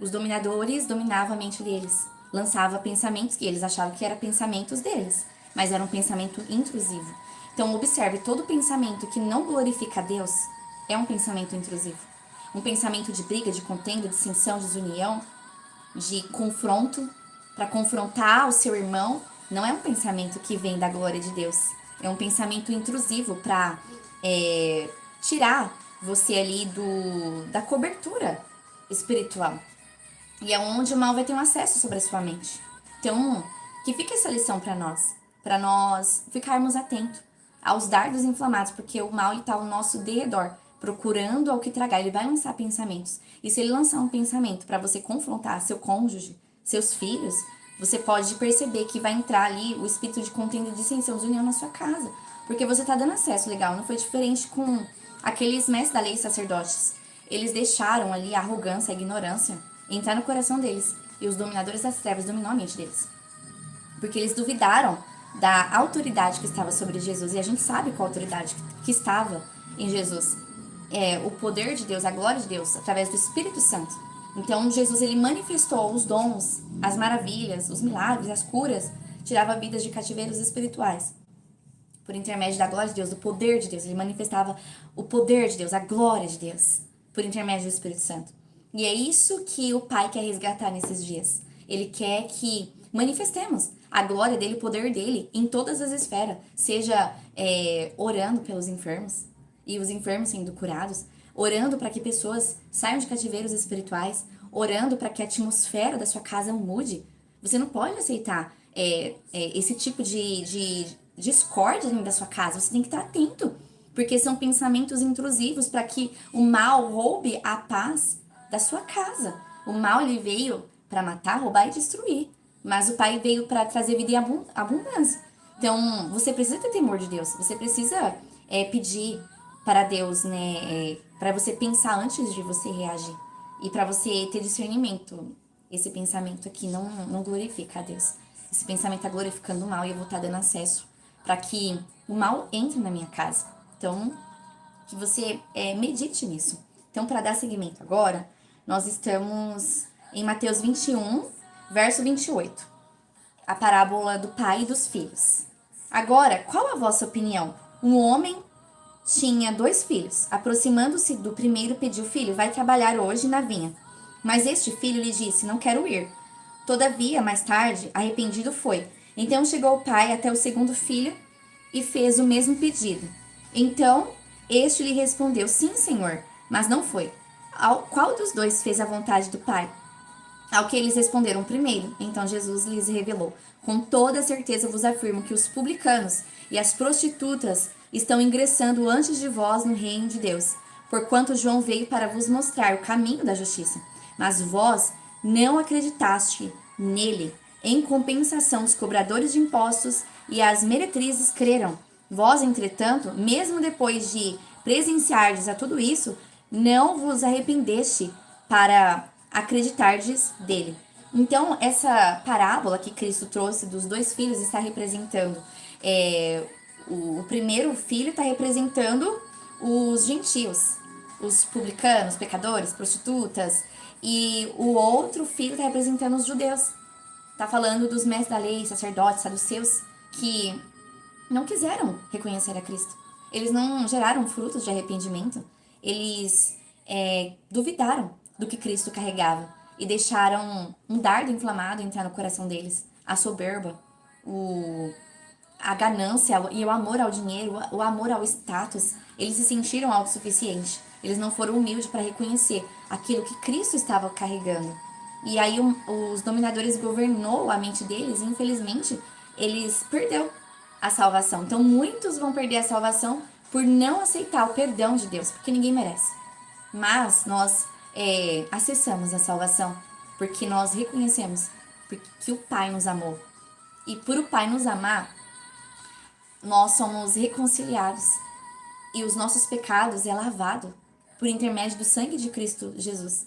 Os dominadores dominavam a mente deles, lançavam pensamentos que eles achavam que eram pensamentos deles, mas era um pensamento intrusivo. Então, observe, todo pensamento que não glorifica a Deus é um pensamento intrusivo. Um pensamento de briga, de contenda, de dissensão, de desunião, de confronto, para confrontar o seu irmão, não é um pensamento que vem da glória de Deus. É um pensamento intrusivo para tirar você ali da cobertura espiritual. E é onde o mal vai ter um acesso sobre a sua mente. Então, que fica essa lição para nós ficarmos atentos aos dardos inflamados, porque o mal está ao nosso derredor, procurando ao que tragar. Ele vai lançar pensamentos. E se ele lançar um pensamento para você confrontar seu cônjuge, seus filhos, você pode perceber que vai entrar ali o espírito de contenda e dissensão, desunião na sua casa. Porque você tá dando acesso legal. Não foi diferente com aqueles mestres da lei e sacerdotes. Eles deixaram ali a arrogância, a ignorância entrar no coração deles. E os dominadores das trevas dominou a mente deles. Porque eles duvidaram da autoridade que estava sobre Jesus. E a gente sabe qual a autoridade que estava em Jesus. É o poder de Deus, a glória de Deus, através do Espírito Santo. Então, Jesus, ele manifestou os dons, as maravilhas, os milagres, as curas, tirava vidas de cativeiros espirituais. Por intermédio da glória de Deus, do poder de Deus. Ele manifestava o poder de Deus, a glória de Deus, por intermédio do Espírito Santo. E é isso que o Pai quer resgatar nesses dias. Ele quer que manifestemos a glória dele, o poder dele, em todas as esferas. Seja orando pelos enfermos, e os enfermos sendo curados, orando para que pessoas saiam de cativeiros espirituais, orando para que a atmosfera da sua casa mude. Você não pode aceitar esse tipo de discórdia dentro da sua casa. Você tem que estar atento, porque são pensamentos intrusivos para que o mal roube a paz da sua casa. O mal, ele veio para matar, roubar e destruir, mas o Pai veio para trazer vida e abundância. Então, você precisa ter temor de Deus, você precisa pedir para Deus, né, para você pensar antes de você reagir e para você ter discernimento. Esse pensamento aqui não glorifica a Deus. Esse pensamento está glorificando o mal e eu vou estar dando acesso para que o mal entre na minha casa. Então, que você medite nisso. Então, para dar seguimento agora, nós estamos em Mateus 21, verso 28. A parábola do pai e dos filhos. Agora, qual a vossa opinião? Um homem tinha 2 filhos. Aproximando-se do primeiro, pediu: filho, vai trabalhar hoje na vinha. Mas este filho lhe disse: não quero ir. Todavia, mais tarde, arrependido foi. Então chegou o pai até o segundo filho e fez o mesmo pedido. Então este lhe respondeu: sim, senhor, mas não foi. Qual dos dois fez a vontade do pai? Ao que eles responderam: primeiro. Então Jesus lhes revelou: com toda certeza vos afirmo que os publicanos e as prostitutas estão ingressando antes de vós no reino de Deus, porquanto João veio para vos mostrar o caminho da justiça. Mas vós não acreditaste nele. Em compensação, os cobradores de impostos e as meretrizes creram. Vós, entretanto, mesmo depois de presenciardes a tudo isso, não vos arrependeste para acreditardes dele. Então, essa parábola que Cristo trouxe dos 2 filhos está representando o primeiro filho está representando os gentios, os publicanos, pecadores, prostitutas, e o outro filho está representando os judeus. Está falando dos mestres da lei, sacerdotes, saduceus, que não quiseram reconhecer a Cristo. Eles não geraram frutos de arrependimento. Eles duvidaram do que Cristo carregava e deixaram um dardo inflamado entrar no coração deles. A soberba, a ganância e o amor ao dinheiro, o amor ao status. Eles se sentiram autossuficientes. Eles não foram humildes para reconhecer aquilo que Cristo estava carregando. E aí os dominadores governou a mente deles e, infelizmente, eles perderam a salvação. Então, muitos vão perder a salvação por não aceitar o perdão de Deus, porque ninguém merece. Mas nós acessamos a salvação porque nós reconhecemos que o Pai nos amou. E por o Pai nos amar, nós somos reconciliados. E os nossos pecados é lavado por intermédio do sangue de Cristo Jesus.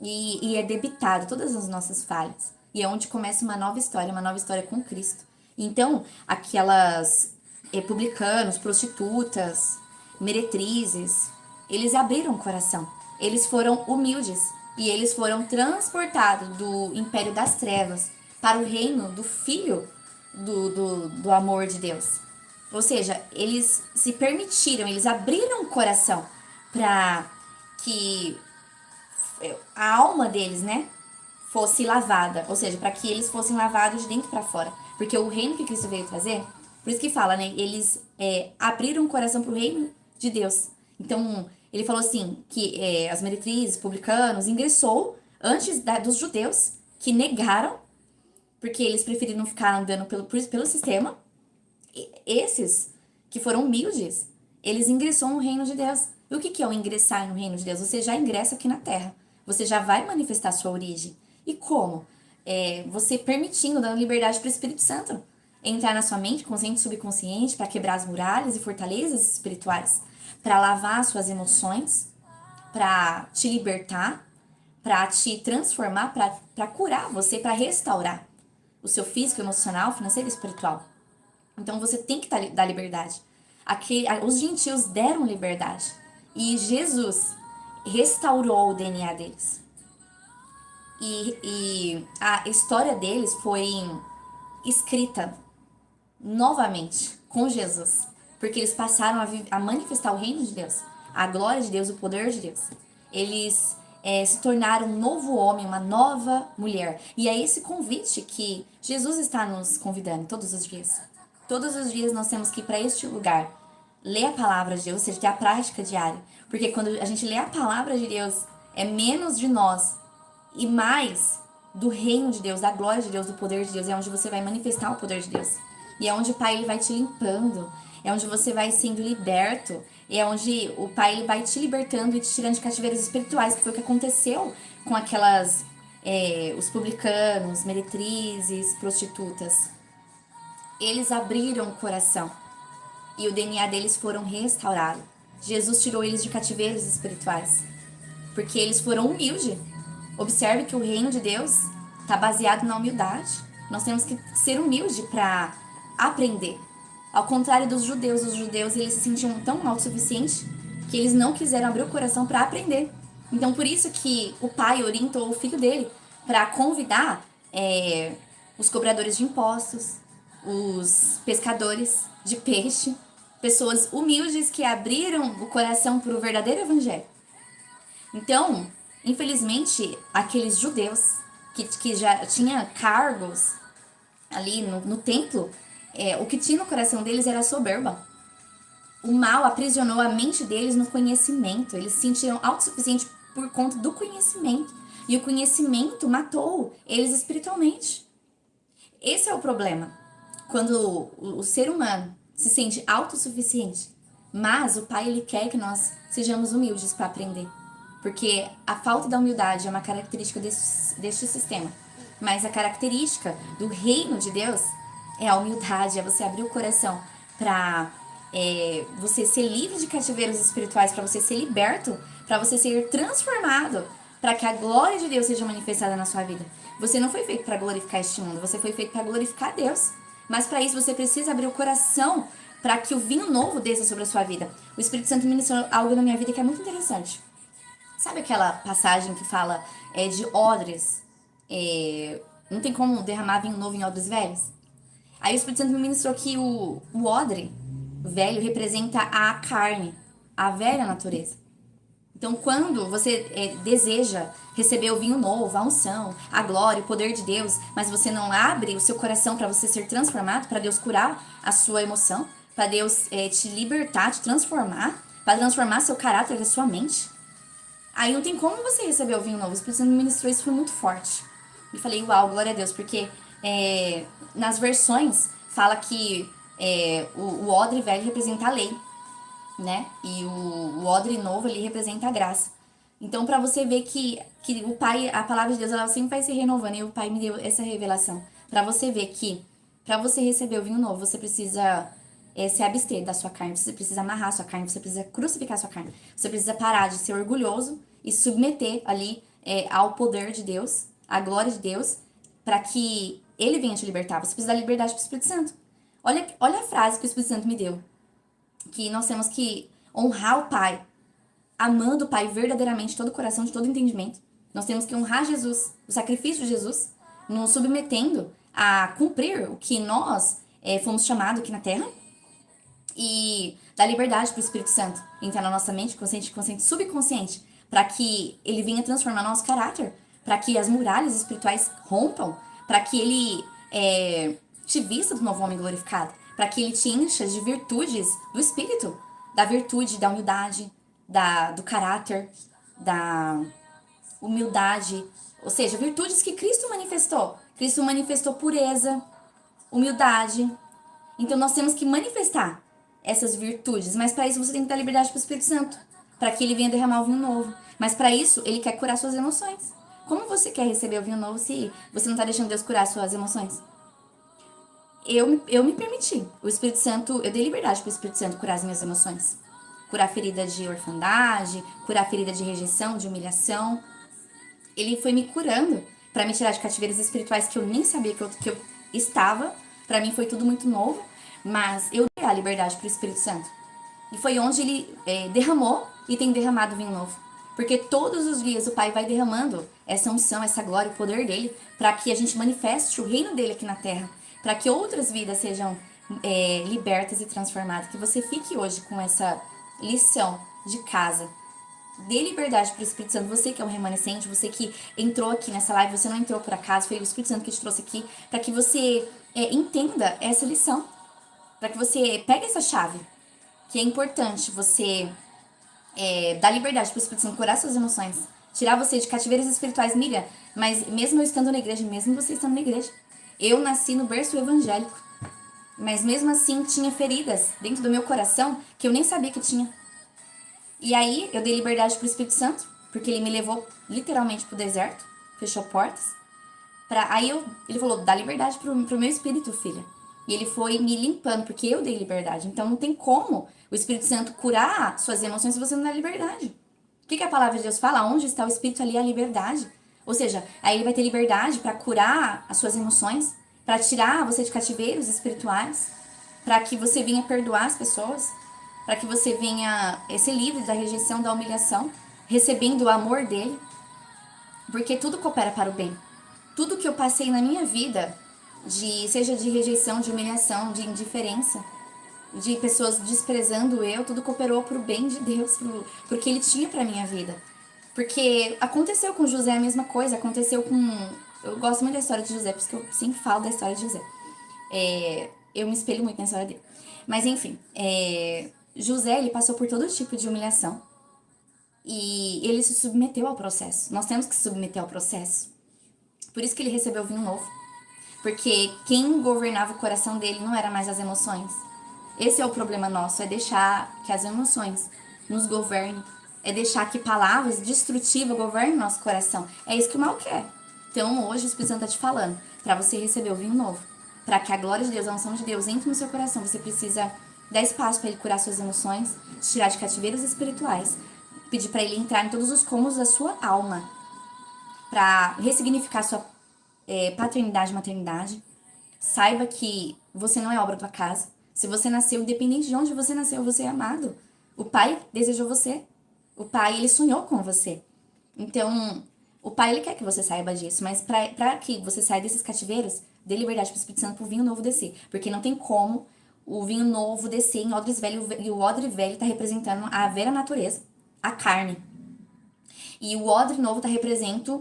E é debitado todas as nossas falhas. E é onde começa uma nova história com Cristo. Então, aquelas publicanos, prostitutas, meretrizes, eles abriram o coração. Eles foram humildes. E eles foram transportados do império das trevas para o reino do Filho do amor de Deus. Ou seja, eles se permitiram, eles abriram o coração para que a alma deles, né, fosse lavada. Ou seja, para que eles fossem lavados de dentro para fora. Porque o reino que Cristo veio trazer, por isso que fala, né, eles abriram o coração para o reino de Deus. Então, ele falou assim, que as meretrizes, publicanos, ingressou antes dos judeus, que negaram, porque eles preferiram ficar andando pelo sistema. Esses que foram humildes, eles ingressou no reino de Deus. E o que é o ingressar no reino de Deus? Você já ingressa aqui na terra. Você já vai manifestar a sua origem. E como? Você permitindo, dando liberdade para o Espírito Santo entrar na sua mente, consciente e subconsciente, para quebrar as muralhas e fortalezas espirituais, para lavar suas emoções, para te libertar, para te transformar, para curar você, para restaurar o seu físico, emocional, financeiro e espiritual. Então você tem que dar liberdade. Os gentios deram liberdade. E Jesus restaurou o DNA deles. E a história deles foi escrita novamente com Jesus. Porque eles passaram a manifestar o reino de Deus, a glória de Deus, o poder de Deus. Eles se tornaram um novo homem, uma nova mulher. E é esse convite que Jesus está nos convidando todos os dias. Todos os dias nós temos que ir para este lugar, ler a palavra de Deus, ou seja, ter a prática diária. Porque quando a gente lê a palavra de Deus, é menos de nós e mais do reino de Deus, da glória de Deus, do poder de Deus. É onde você vai manifestar o poder de Deus. E é onde o Pai ele vai te limpando. É onde você vai sendo liberto. É onde o Pai ele vai te libertando e te tirando de cativeiros espirituais, que foi o que aconteceu com aquelas... os publicanos, meretrizes, prostitutas. Eles abriram o coração e o DNA deles foram restaurados. Jesus tirou eles de cativeiros espirituais, porque eles foram humildes. Observe que o reino de Deus está baseado na humildade. Nós temos que ser humildes para aprender. Ao contrário dos judeus, os judeus eles se sentiam tão autossuficientes que eles não quiseram abrir o coração para aprender. Então, por isso que o pai orientou o filho dele para convidar os cobradores de impostos, os pescadores de peixe, pessoas humildes que abriram o coração para o verdadeiro evangelho. Então, infelizmente, aqueles judeus que já tinham cargos ali no templo, o que tinha no coração deles era soberba. O mal aprisionou a mente deles no conhecimento. Eles se sentiram autossuficientes por conta do conhecimento. E o conhecimento matou eles espiritualmente. Esse é o problema. Quando o ser humano se sente autossuficiente, mas o Pai ele quer que nós sejamos humildes para aprender. Porque a falta da humildade é uma característica deste sistema. Mas a característica do reino de Deus é a humildade, é você abrir o coração para você ser livre de cativeiros espirituais, para você ser liberto, para você ser transformado, para que a glória de Deus seja manifestada na sua vida. Você não foi feito para glorificar este mundo, você foi feito para glorificar Deus. Mas para isso você precisa abrir o coração para que o vinho novo desça sobre a sua vida. O Espírito Santo ministrou algo na minha vida que é muito interessante. Sabe aquela passagem que fala de odres? Não tem como derramar vinho novo em odres velhos? Aí o Espírito Santo me ministrou que o odre velho representa a carne, a velha natureza. Então, quando você deseja receber o vinho novo, a unção, a glória, o poder de Deus, mas você não abre o seu coração para você ser transformado, para Deus curar a sua emoção, para Deus te libertar, te transformar, para transformar seu caráter, a sua mente, aí não tem como você receber o vinho novo. O Espírito Santo me ministrou isso, foi muito forte. E falei, uau, glória a Deus, porque nas versões fala que o odre velho representa a lei, né? E o odre novo, ele representa a graça. Então, para você ver que o Pai, a palavra de Deus, ela sempre vai se renovando. E o Pai me deu essa revelação. Para você ver que, para você receber o vinho novo, você precisa se abster da sua carne. Você precisa amarrar a sua carne. Você precisa crucificar a sua carne. Você precisa parar de ser orgulhoso e submeter ali ao poder de Deus, à glória de Deus, para que Ele venha te libertar. Você precisa da liberdade do Espírito Santo. Olha a frase que o Espírito Santo me deu. Que nós temos que honrar o Pai, amando o Pai verdadeiramente, de todo o coração, de todo o entendimento. Nós temos que honrar Jesus, o sacrifício de Jesus, nos submetendo a cumprir o que nós fomos chamados aqui na Terra e dar liberdade para o Espírito Santo entrar na nossa mente, consciente, subconsciente, para que ele venha transformar nosso caráter, para que as muralhas espirituais rompam, para que ele te vista do novo homem glorificado, para que ele te encha de virtudes do Espírito, da virtude, da humildade, do caráter, da humildade, ou seja, virtudes que Cristo manifestou. Cristo manifestou pureza, humildade. Então nós temos que manifestar essas virtudes, mas para isso você tem que dar liberdade para o Espírito Santo, para que ele venha derramar o vinho novo. Mas para isso, ele quer curar suas emoções. Como você quer receber o vinho novo se você não está deixando Deus curar suas emoções? Eu me permiti. O Espírito Santo, eu dei liberdade para o Espírito Santo curar as minhas emoções. Curar a ferida de orfandade, curar a ferida de rejeição, de humilhação. Ele foi me curando para me tirar de cativeiros espirituais que eu nem sabia que eu estava. Para mim foi tudo muito novo, mas eu dei a liberdade para o Espírito Santo. E foi onde ele derramou e tem derramado vinho novo. Porque todos os dias o Pai vai derramando essa unção, essa glória, o poder dele, para que a gente manifeste o reino dele aqui na terra. Para que outras vidas sejam libertas e transformadas. Que você fique hoje com essa lição de casa. Dê liberdade para o Espírito Santo. Você que é um remanescente, você que entrou aqui nessa live, você não entrou por acaso, foi o Espírito Santo que te trouxe aqui, para que você entenda essa lição. Para que você pegue essa chave. Que é importante você dar liberdade para o Espírito Santo curar suas emoções, tirar você de cativeiros espirituais. Miriam, mas mesmo eu estando na igreja, mesmo você estando na igreja, eu nasci no berço evangélico, mas mesmo assim tinha feridas dentro do meu coração que eu nem sabia que tinha. E aí eu dei liberdade para o Espírito Santo, porque ele me levou literalmente pro deserto, fechou portas. Aí ele falou, dá liberdade pro meu espírito, filha. E ele foi me limpando, porque eu dei liberdade. Então não tem como o Espírito Santo curar suas emoções se você não dá liberdade. O que a palavra de Deus fala? Onde está o Espírito, ali a liberdade. Ou seja, aí ele vai ter liberdade para curar as suas emoções, para tirar você de cativeiros espirituais, para que você venha perdoar as pessoas, para que você venha ser livre da rejeição, da humilhação, recebendo o amor dele. Porque tudo coopera para o bem. Tudo que eu passei na minha vida, seja de rejeição, de humilhação, de indiferença, de pessoas desprezando eu, tudo cooperou pro bem de Deus, pro que ele tinha pra minha vida. Porque aconteceu com José a mesma coisa, aconteceu com... Eu gosto muito da história de José, por isso que eu sempre falo da história de José. Eu me espelho muito na história dele. Mas enfim, José, ele passou por todo tipo de humilhação. E ele se submeteu ao processo. Nós temos que se submeter ao processo. Por isso que ele recebeu o vinho novo. Porque quem governava o coração dele não era mais as emoções. Esse é o problema nosso, é deixar que as emoções nos governem. É deixar que palavras destrutivas governem nosso coração. É isso que o mal quer. Então hoje o Espírito Santo está te falando, para você receber o vinho novo, para que a glória de Deus, a unção de Deus entre no seu coração, você precisa dar espaço para ele curar suas emoções, te tirar de cativeiros espirituais, pedir para ele entrar em todos os cômodos da sua alma, para ressignificar sua paternidade e maternidade. Saiba que você não é obra do acaso. Se você nasceu, independente de onde você nasceu, você é amado. O Pai desejou você. O Pai, ele sonhou com você. Então, o Pai, ele quer que você saiba disso. Mas para que você saia desses cativeiros, dê liberdade para o Espírito Santo para o vinho novo descer. Porque não tem como o vinho novo descer em odres velho. E o odre velho está representando a vera natureza, a carne. E o odre novo está representando,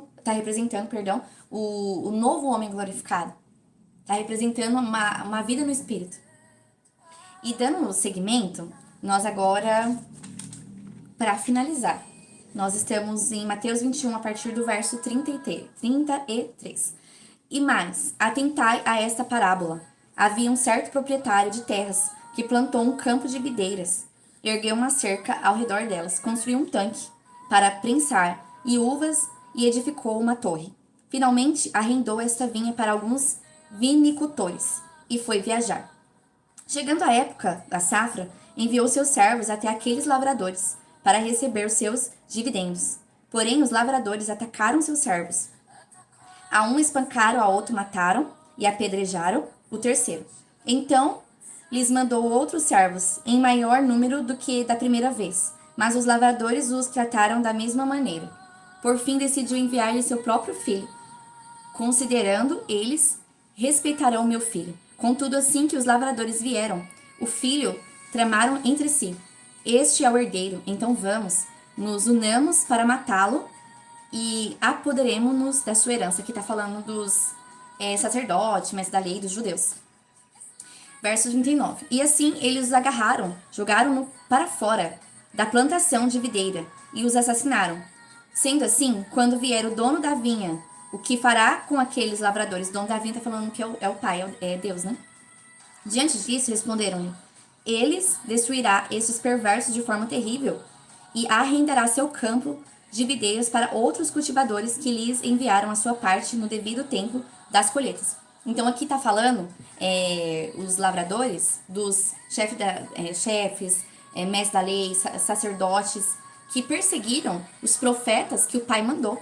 o novo homem glorificado. Está representando uma vida no Espírito. E dando segmento, nós agora, para finalizar, nós estamos em Mateus 21, a partir do verso 33. E mais, atentai a esta parábola. Havia um certo proprietário de terras que plantou um campo de videiras, ergueu uma cerca ao redor delas, construiu um tanque para prensar e uvas e edificou uma torre. Finalmente, arrendou esta vinha para alguns vinicultores e foi viajar. Chegando a época da safra, enviou seus servos até aqueles lavradores para receber os seus dividendos. Porém, os lavradores atacaram seus servos. A um espancaram, a outro mataram e apedrejaram o terceiro. Então, lhes mandou outros servos, em maior número do que da primeira vez, mas os lavradores os trataram da mesma maneira. Por fim, decidiu enviar-lhe seu próprio filho, considerando eles, respeitarão meu filho. Contudo, assim que os lavradores vieram, o filho tramaram entre si. Este é o herdeiro, então vamos, nos unamos para matá-lo e apoderemos-nos da sua herança. Aqui está falando dos sacerdotes, mas da lei dos judeus. Verso 39. E assim eles os agarraram, jogaram-no para fora da plantação de videira e os assassinaram. Sendo assim, quando vier o dono da vinha, o que fará com aqueles lavradores? O dono da vinha está falando que é o pai, é Deus, né? Diante disso, responderam-lhe: Eles destruirá esses perversos de forma terrível e arrendará seu campo de videiros para outros cultivadores que lhes enviaram a sua parte no devido tempo das colheitas. Então aqui está falando os lavradores, dos chefes, mestres da lei, sacerdotes, que perseguiram os profetas que o Pai mandou.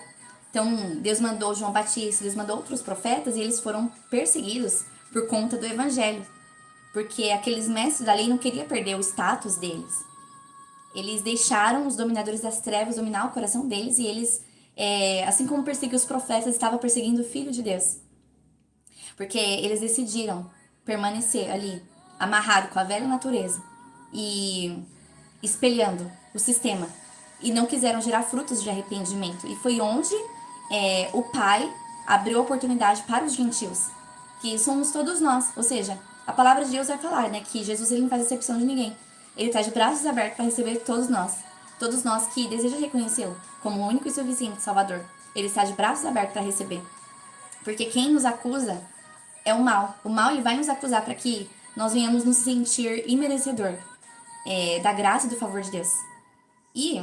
Então Deus mandou João Batista, Deus mandou outros profetas e eles foram perseguidos por conta do evangelho. Porque aqueles mestres da lei não queriam perder o status deles. Eles deixaram os dominadores das trevas dominar o coração deles e eles, assim como perseguiu os profetas, estavam perseguindo o Filho de Deus. Porque eles decidiram permanecer ali, amarrado com a velha natureza e espelhando o sistema. E não quiseram gerar frutos de arrependimento. E foi onde o Pai abriu oportunidade para os gentios, que somos todos nós. Ou seja, a palavra de Deus vai falar, né, que Jesus ele não faz exceção de ninguém. Ele está de braços abertos para receber todos nós que desejam reconhecê-lo como o único e suficiente Salvador. Ele está de braços abertos para receber. Porque quem nos acusa é o mal. O mal ele vai nos acusar para que nós venhamos nos sentir imerecedor da graça e do favor de Deus. E,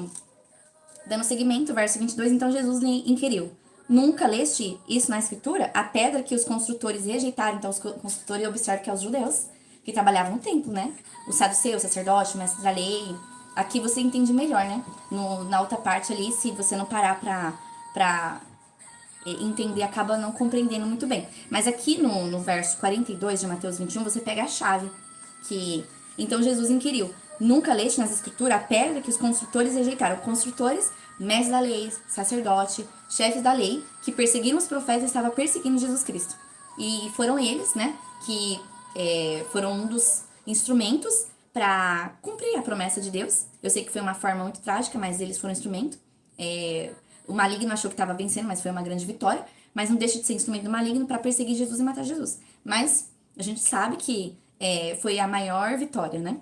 dando seguimento, verso 22, então Jesus lhe inquiriu: nunca leste isso na Escritura? A pedra que os construtores rejeitaram. Então, os construtores observam que é os judeus que trabalhavam no templo, né? O saduceu, o sacerdote, o mestre da lei. Aqui você entende melhor, né? Na outra parte ali, se você não parar pra entender, acaba não compreendendo muito bem. Mas aqui no verso 42 de Mateus 21, você pega a chave. Então Jesus inquiriu: nunca leste nas Escrituras a pedra que os construtores rejeitaram? Construtores, mestres da lei, sacerdote, chefes da lei, que perseguiram os profetas e estavam perseguindo Jesus Cristo. E foram eles, né, que foram um dos instrumentos para cumprir a promessa de Deus. Eu sei que foi uma forma muito trágica, mas eles foram instrumento. O maligno achou que estava vencendo, mas foi uma grande vitória. Mas não deixa de ser instrumento do maligno para perseguir Jesus e matar Jesus. Mas a gente sabe que foi a maior vitória, né?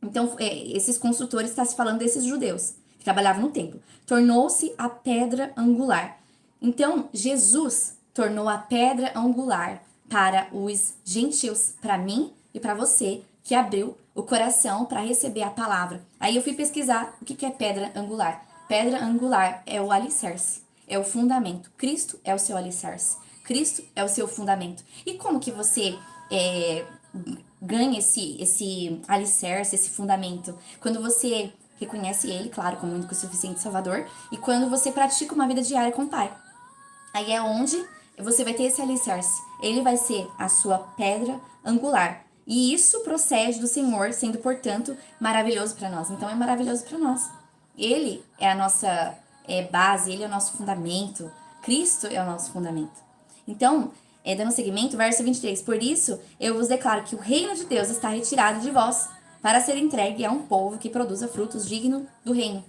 Então, esses construtores, está se falando desses judeus que trabalhavam no templo. Tornou-se a pedra angular. Então, Jesus tornou a pedra angular para os gentios, para mim e para você, que abriu o coração para receber a palavra. Aí eu fui pesquisar o que é pedra angular. Pedra angular é o alicerce, é o fundamento. Cristo é o seu alicerce. Cristo é o seu fundamento. E como que você ganha esse alicerce, esse fundamento? Quando você reconhece ele, claro, como único e suficiente Salvador, e quando você pratica uma vida diária com o Pai. Aí é onde você vai ter esse alicerce. Ele vai ser a sua pedra angular. E isso procede do Senhor, sendo, portanto, maravilhoso para nós. Então é maravilhoso para nós. Ele é a nossa base, ele é o nosso fundamento. Cristo é o nosso fundamento. Então, dando seguimento, verso 23. Por isso, eu vos declaro que o reino de Deus está retirado de vós, para ser entregue a um povo que produza frutos dignos do reino.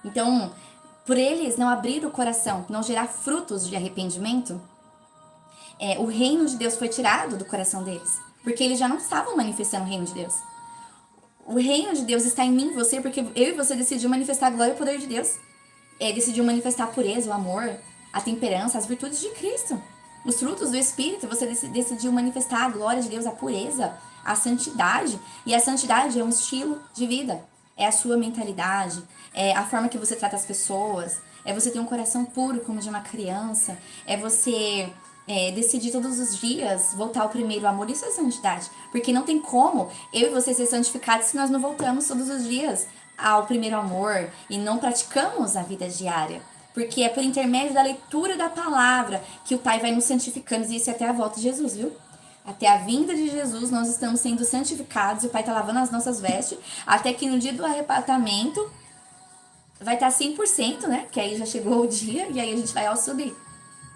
Então, por eles não abrir o coração, não gerar frutos de arrependimento, o reino de Deus foi tirado do coração deles. Porque eles já não estavam manifestando o reino de Deus. O reino de Deus está em mim e você, porque eu e você decidiu manifestar a glória e o poder de Deus. Decidiu manifestar a pureza, o amor, a temperança, as virtudes de Cristo. Os frutos do Espírito, você decidiu manifestar a glória de Deus, a pureza, a santidade. E a santidade é um estilo de vida. É a sua mentalidade, é a forma que você trata as pessoas, é você ter um coração puro como de uma criança, é você decidir todos os dias voltar ao primeiro amor. Isso é santidade. Porque não tem como eu e você ser santificados se nós não voltamos todos os dias ao primeiro amor e não praticamos a vida diária. Porque é por intermédio da leitura da palavra que o Pai vai nos santificando. E isso é até a volta de Jesus, viu? Até a vinda de Jesus nós estamos sendo santificados. E o Pai está lavando as nossas vestes. Até que no dia do arrebatamento vai estar 100%, né? Que aí já chegou o dia e aí a gente vai ao subir.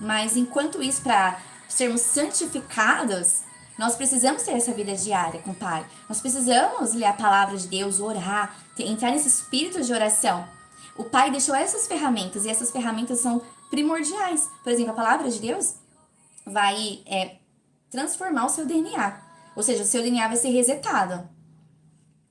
Mas enquanto isso, para sermos santificados, nós precisamos ter essa vida diária com o Pai. Nós precisamos ler a palavra de Deus, orar, entrar nesse espírito de oração. O Pai deixou essas ferramentas e essas ferramentas são primordiais. Por exemplo, a palavra de Deus vai transformar o seu DNA. Ou seja, o seu DNA vai ser resetado.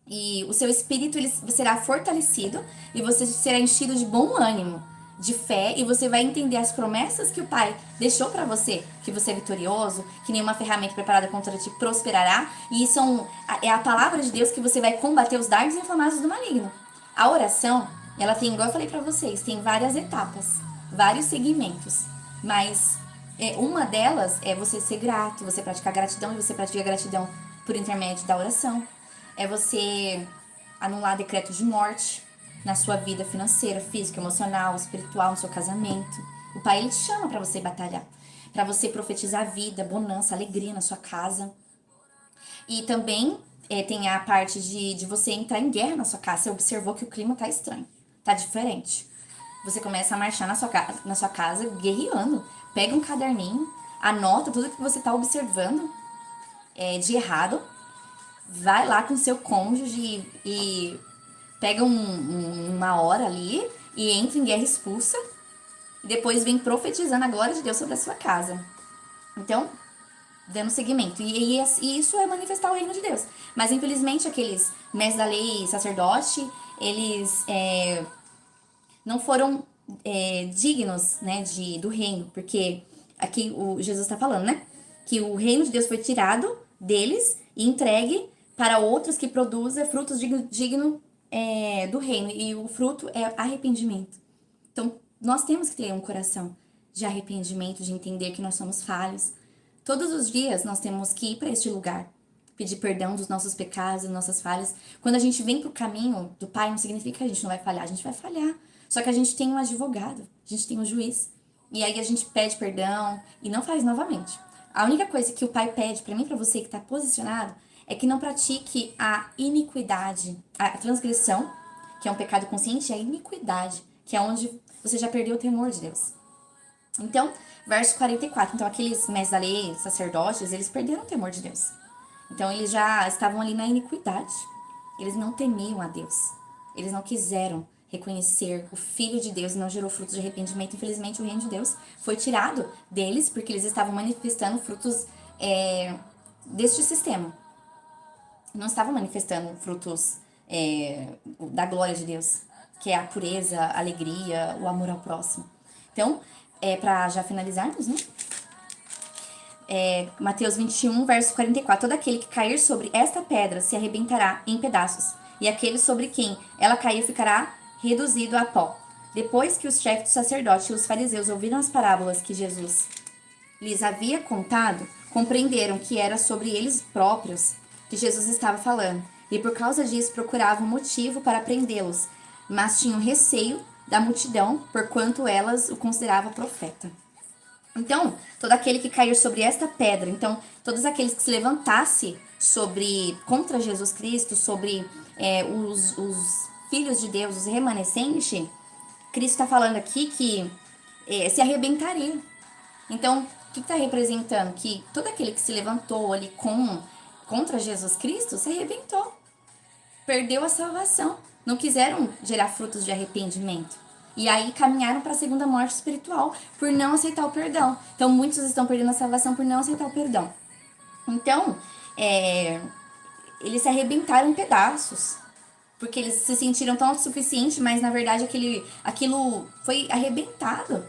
E o seu espírito ele será fortalecido e você será enchido de bom ânimo. de fé e você vai entender as promessas que o Pai deixou para você, que você é vitorioso, que nenhuma ferramenta preparada contra ti prosperará, e é a palavra de Deus que você vai combater os dardos inflamados do maligno. A oração, ela tem, igual eu falei para vocês, tem várias etapas, vários segmentos, mas uma delas é você ser grato, você praticar gratidão, e você pratica gratidão por intermédio da oração. É você anular decretos de morte na sua vida financeira, física, emocional, espiritual, no seu casamento. O Pai, ele te chama para você batalhar, para você profetizar vida, bonança, alegria na sua casa. E também tem a parte de você entrar em guerra na sua casa. Você observou que o clima tá estranho, tá diferente. Você começa a marchar na sua casa guerreando. Pega um caderninho, anota tudo que você tá observando de errado. Vai lá com seu cônjuge e pega uma hora ali e entra em guerra expulsa. E depois vem profetizando a glória de Deus sobre a sua casa. Então, dando seguimento. E isso é manifestar o reino de Deus. Mas, infelizmente, aqueles mestres da lei, sacerdote, eles não foram dignos, né, do reino. Porque aqui o Jesus está falando, né? Que o reino de Deus foi tirado deles e entregue para outros que produzem frutos dignos do reino. E o fruto é arrependimento. Então, nós temos que ter um coração de arrependimento, de entender que nós somos falhos. Todos os dias nós temos que ir para este lugar, pedir perdão dos nossos pecados, das nossas falhas. Quando a gente vem pro caminho do Pai, não significa que a gente não vai falhar, a gente vai falhar. Só que a gente tem um advogado, a gente tem um juiz. E aí a gente pede perdão e não faz novamente. A única coisa que o Pai pede para mim e para você que está posicionado é que não pratique a iniquidade, a transgressão, que é um pecado consciente, e a iniquidade, que é onde você já perdeu o temor de Deus. Então, verso 44. Então, aqueles mestres da lei, sacerdotes, eles perderam o temor de Deus. Então, eles já estavam ali na iniquidade. Eles não temiam a Deus. Eles não quiseram reconhecer o Filho de Deus e não gerou frutos de arrependimento. Infelizmente, o reino de Deus foi tirado deles porque eles estavam manifestando frutos deste sistema. Não estavam manifestando frutos da glória de Deus, que é a pureza, a alegria, o amor ao próximo. Então, para já finalizarmos, né? Mateus 21, verso 44. Todo aquele que cair sobre esta pedra se arrebentará em pedaços, e aquele sobre quem ela cair ficará reduzido a pó. Depois que os chefes do sacerdote e os fariseus ouviram as parábolas que Jesus lhes havia contado, compreenderam que era sobre eles próprios que Jesus estava falando, e por causa disso procuravam motivo para prendê-los, mas tinham receio da multidão, porquanto elas o consideravam profeta. Então, todo aquele que cair sobre esta pedra, então, todos aqueles que se levantassem contra Jesus Cristo, sobre os filhos de Deus, os remanescentes, Cristo está falando aqui que se arrebentaria. Então, o que está representando? Que todo aquele que se levantou ali contra Jesus Cristo se arrebentou. Perdeu a salvação. Não quiseram gerar frutos de arrependimento. E aí caminharam para a segunda morte espiritual por não aceitar o perdão. Então, muitos estão perdendo a salvação por não aceitar o perdão. Então, eles se arrebentaram em pedaços. Porque eles se sentiram tão autossuficientes, mas na verdade aquilo foi arrebentado.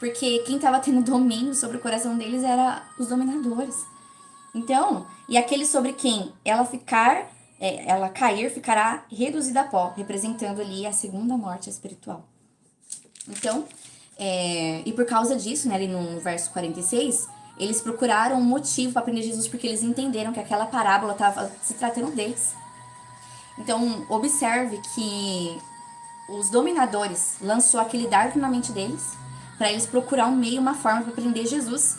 Porque quem estava tendo domínio sobre o coração deles era os dominadores. Então, e aquele sobre quem ela cair, ficará reduzida a pó, representando ali a segunda morte espiritual. Então, e por causa disso, né, ali no verso 46, eles procuraram um motivo para prender Jesus, porque eles entenderam que aquela parábola estava se tratando deles. Então, observe que os dominadores lançou aquele dardo na mente deles, para eles procurar um meio, uma forma para prender Jesus.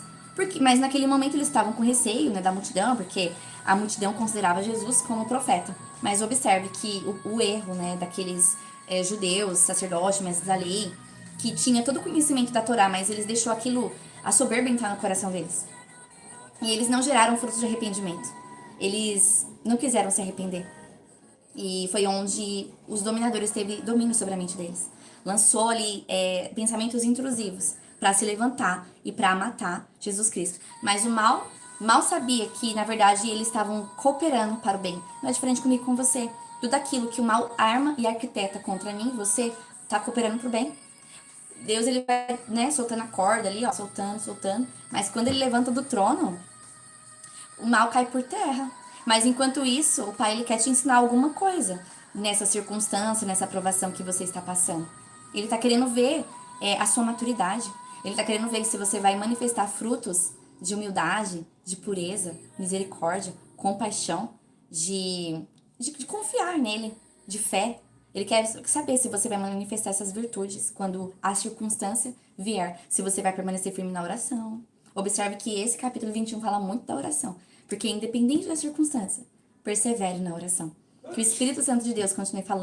Mas naquele momento eles estavam com receio, né, da multidão, porque a multidão considerava Jesus como profeta. Mas observe que o erro, né, daqueles judeus, sacerdotes, mestres da lei, que tinha todo o conhecimento da Torá, mas eles deixou a soberba entrar no coração deles. E eles não geraram frutos de arrependimento. Eles não quiseram se arrepender. E foi onde os dominadores teve domínio sobre a mente deles. Lançou ali pensamentos intrusivos para se levantar e para matar Jesus Cristo. Mas o mal sabia que, na verdade, eles estavam cooperando para o bem. Não é diferente comigo com você. Tudo aquilo que o mal arma e arquiteta contra mim, você está cooperando para o bem. Deus, ele vai, né, soltando a corda ali, ó, soltando, soltando. Mas quando ele levanta do trono, o mal cai por terra. Mas enquanto isso, o pai, ele quer te ensinar alguma coisa nessa circunstância, nessa aprovação que você está passando. Ele tá querendo ver a sua maturidade. Ele tá querendo ver se você vai manifestar frutos de humildade, de pureza, misericórdia, compaixão, de confiar nele, de fé. Ele quer saber se você vai manifestar essas virtudes quando a circunstância vier. Se você vai permanecer firme na oração. Observe que esse capítulo 21 fala muito da oração. Porque independente da circunstância, persevere na oração. Que o Espírito Santo de Deus continue falando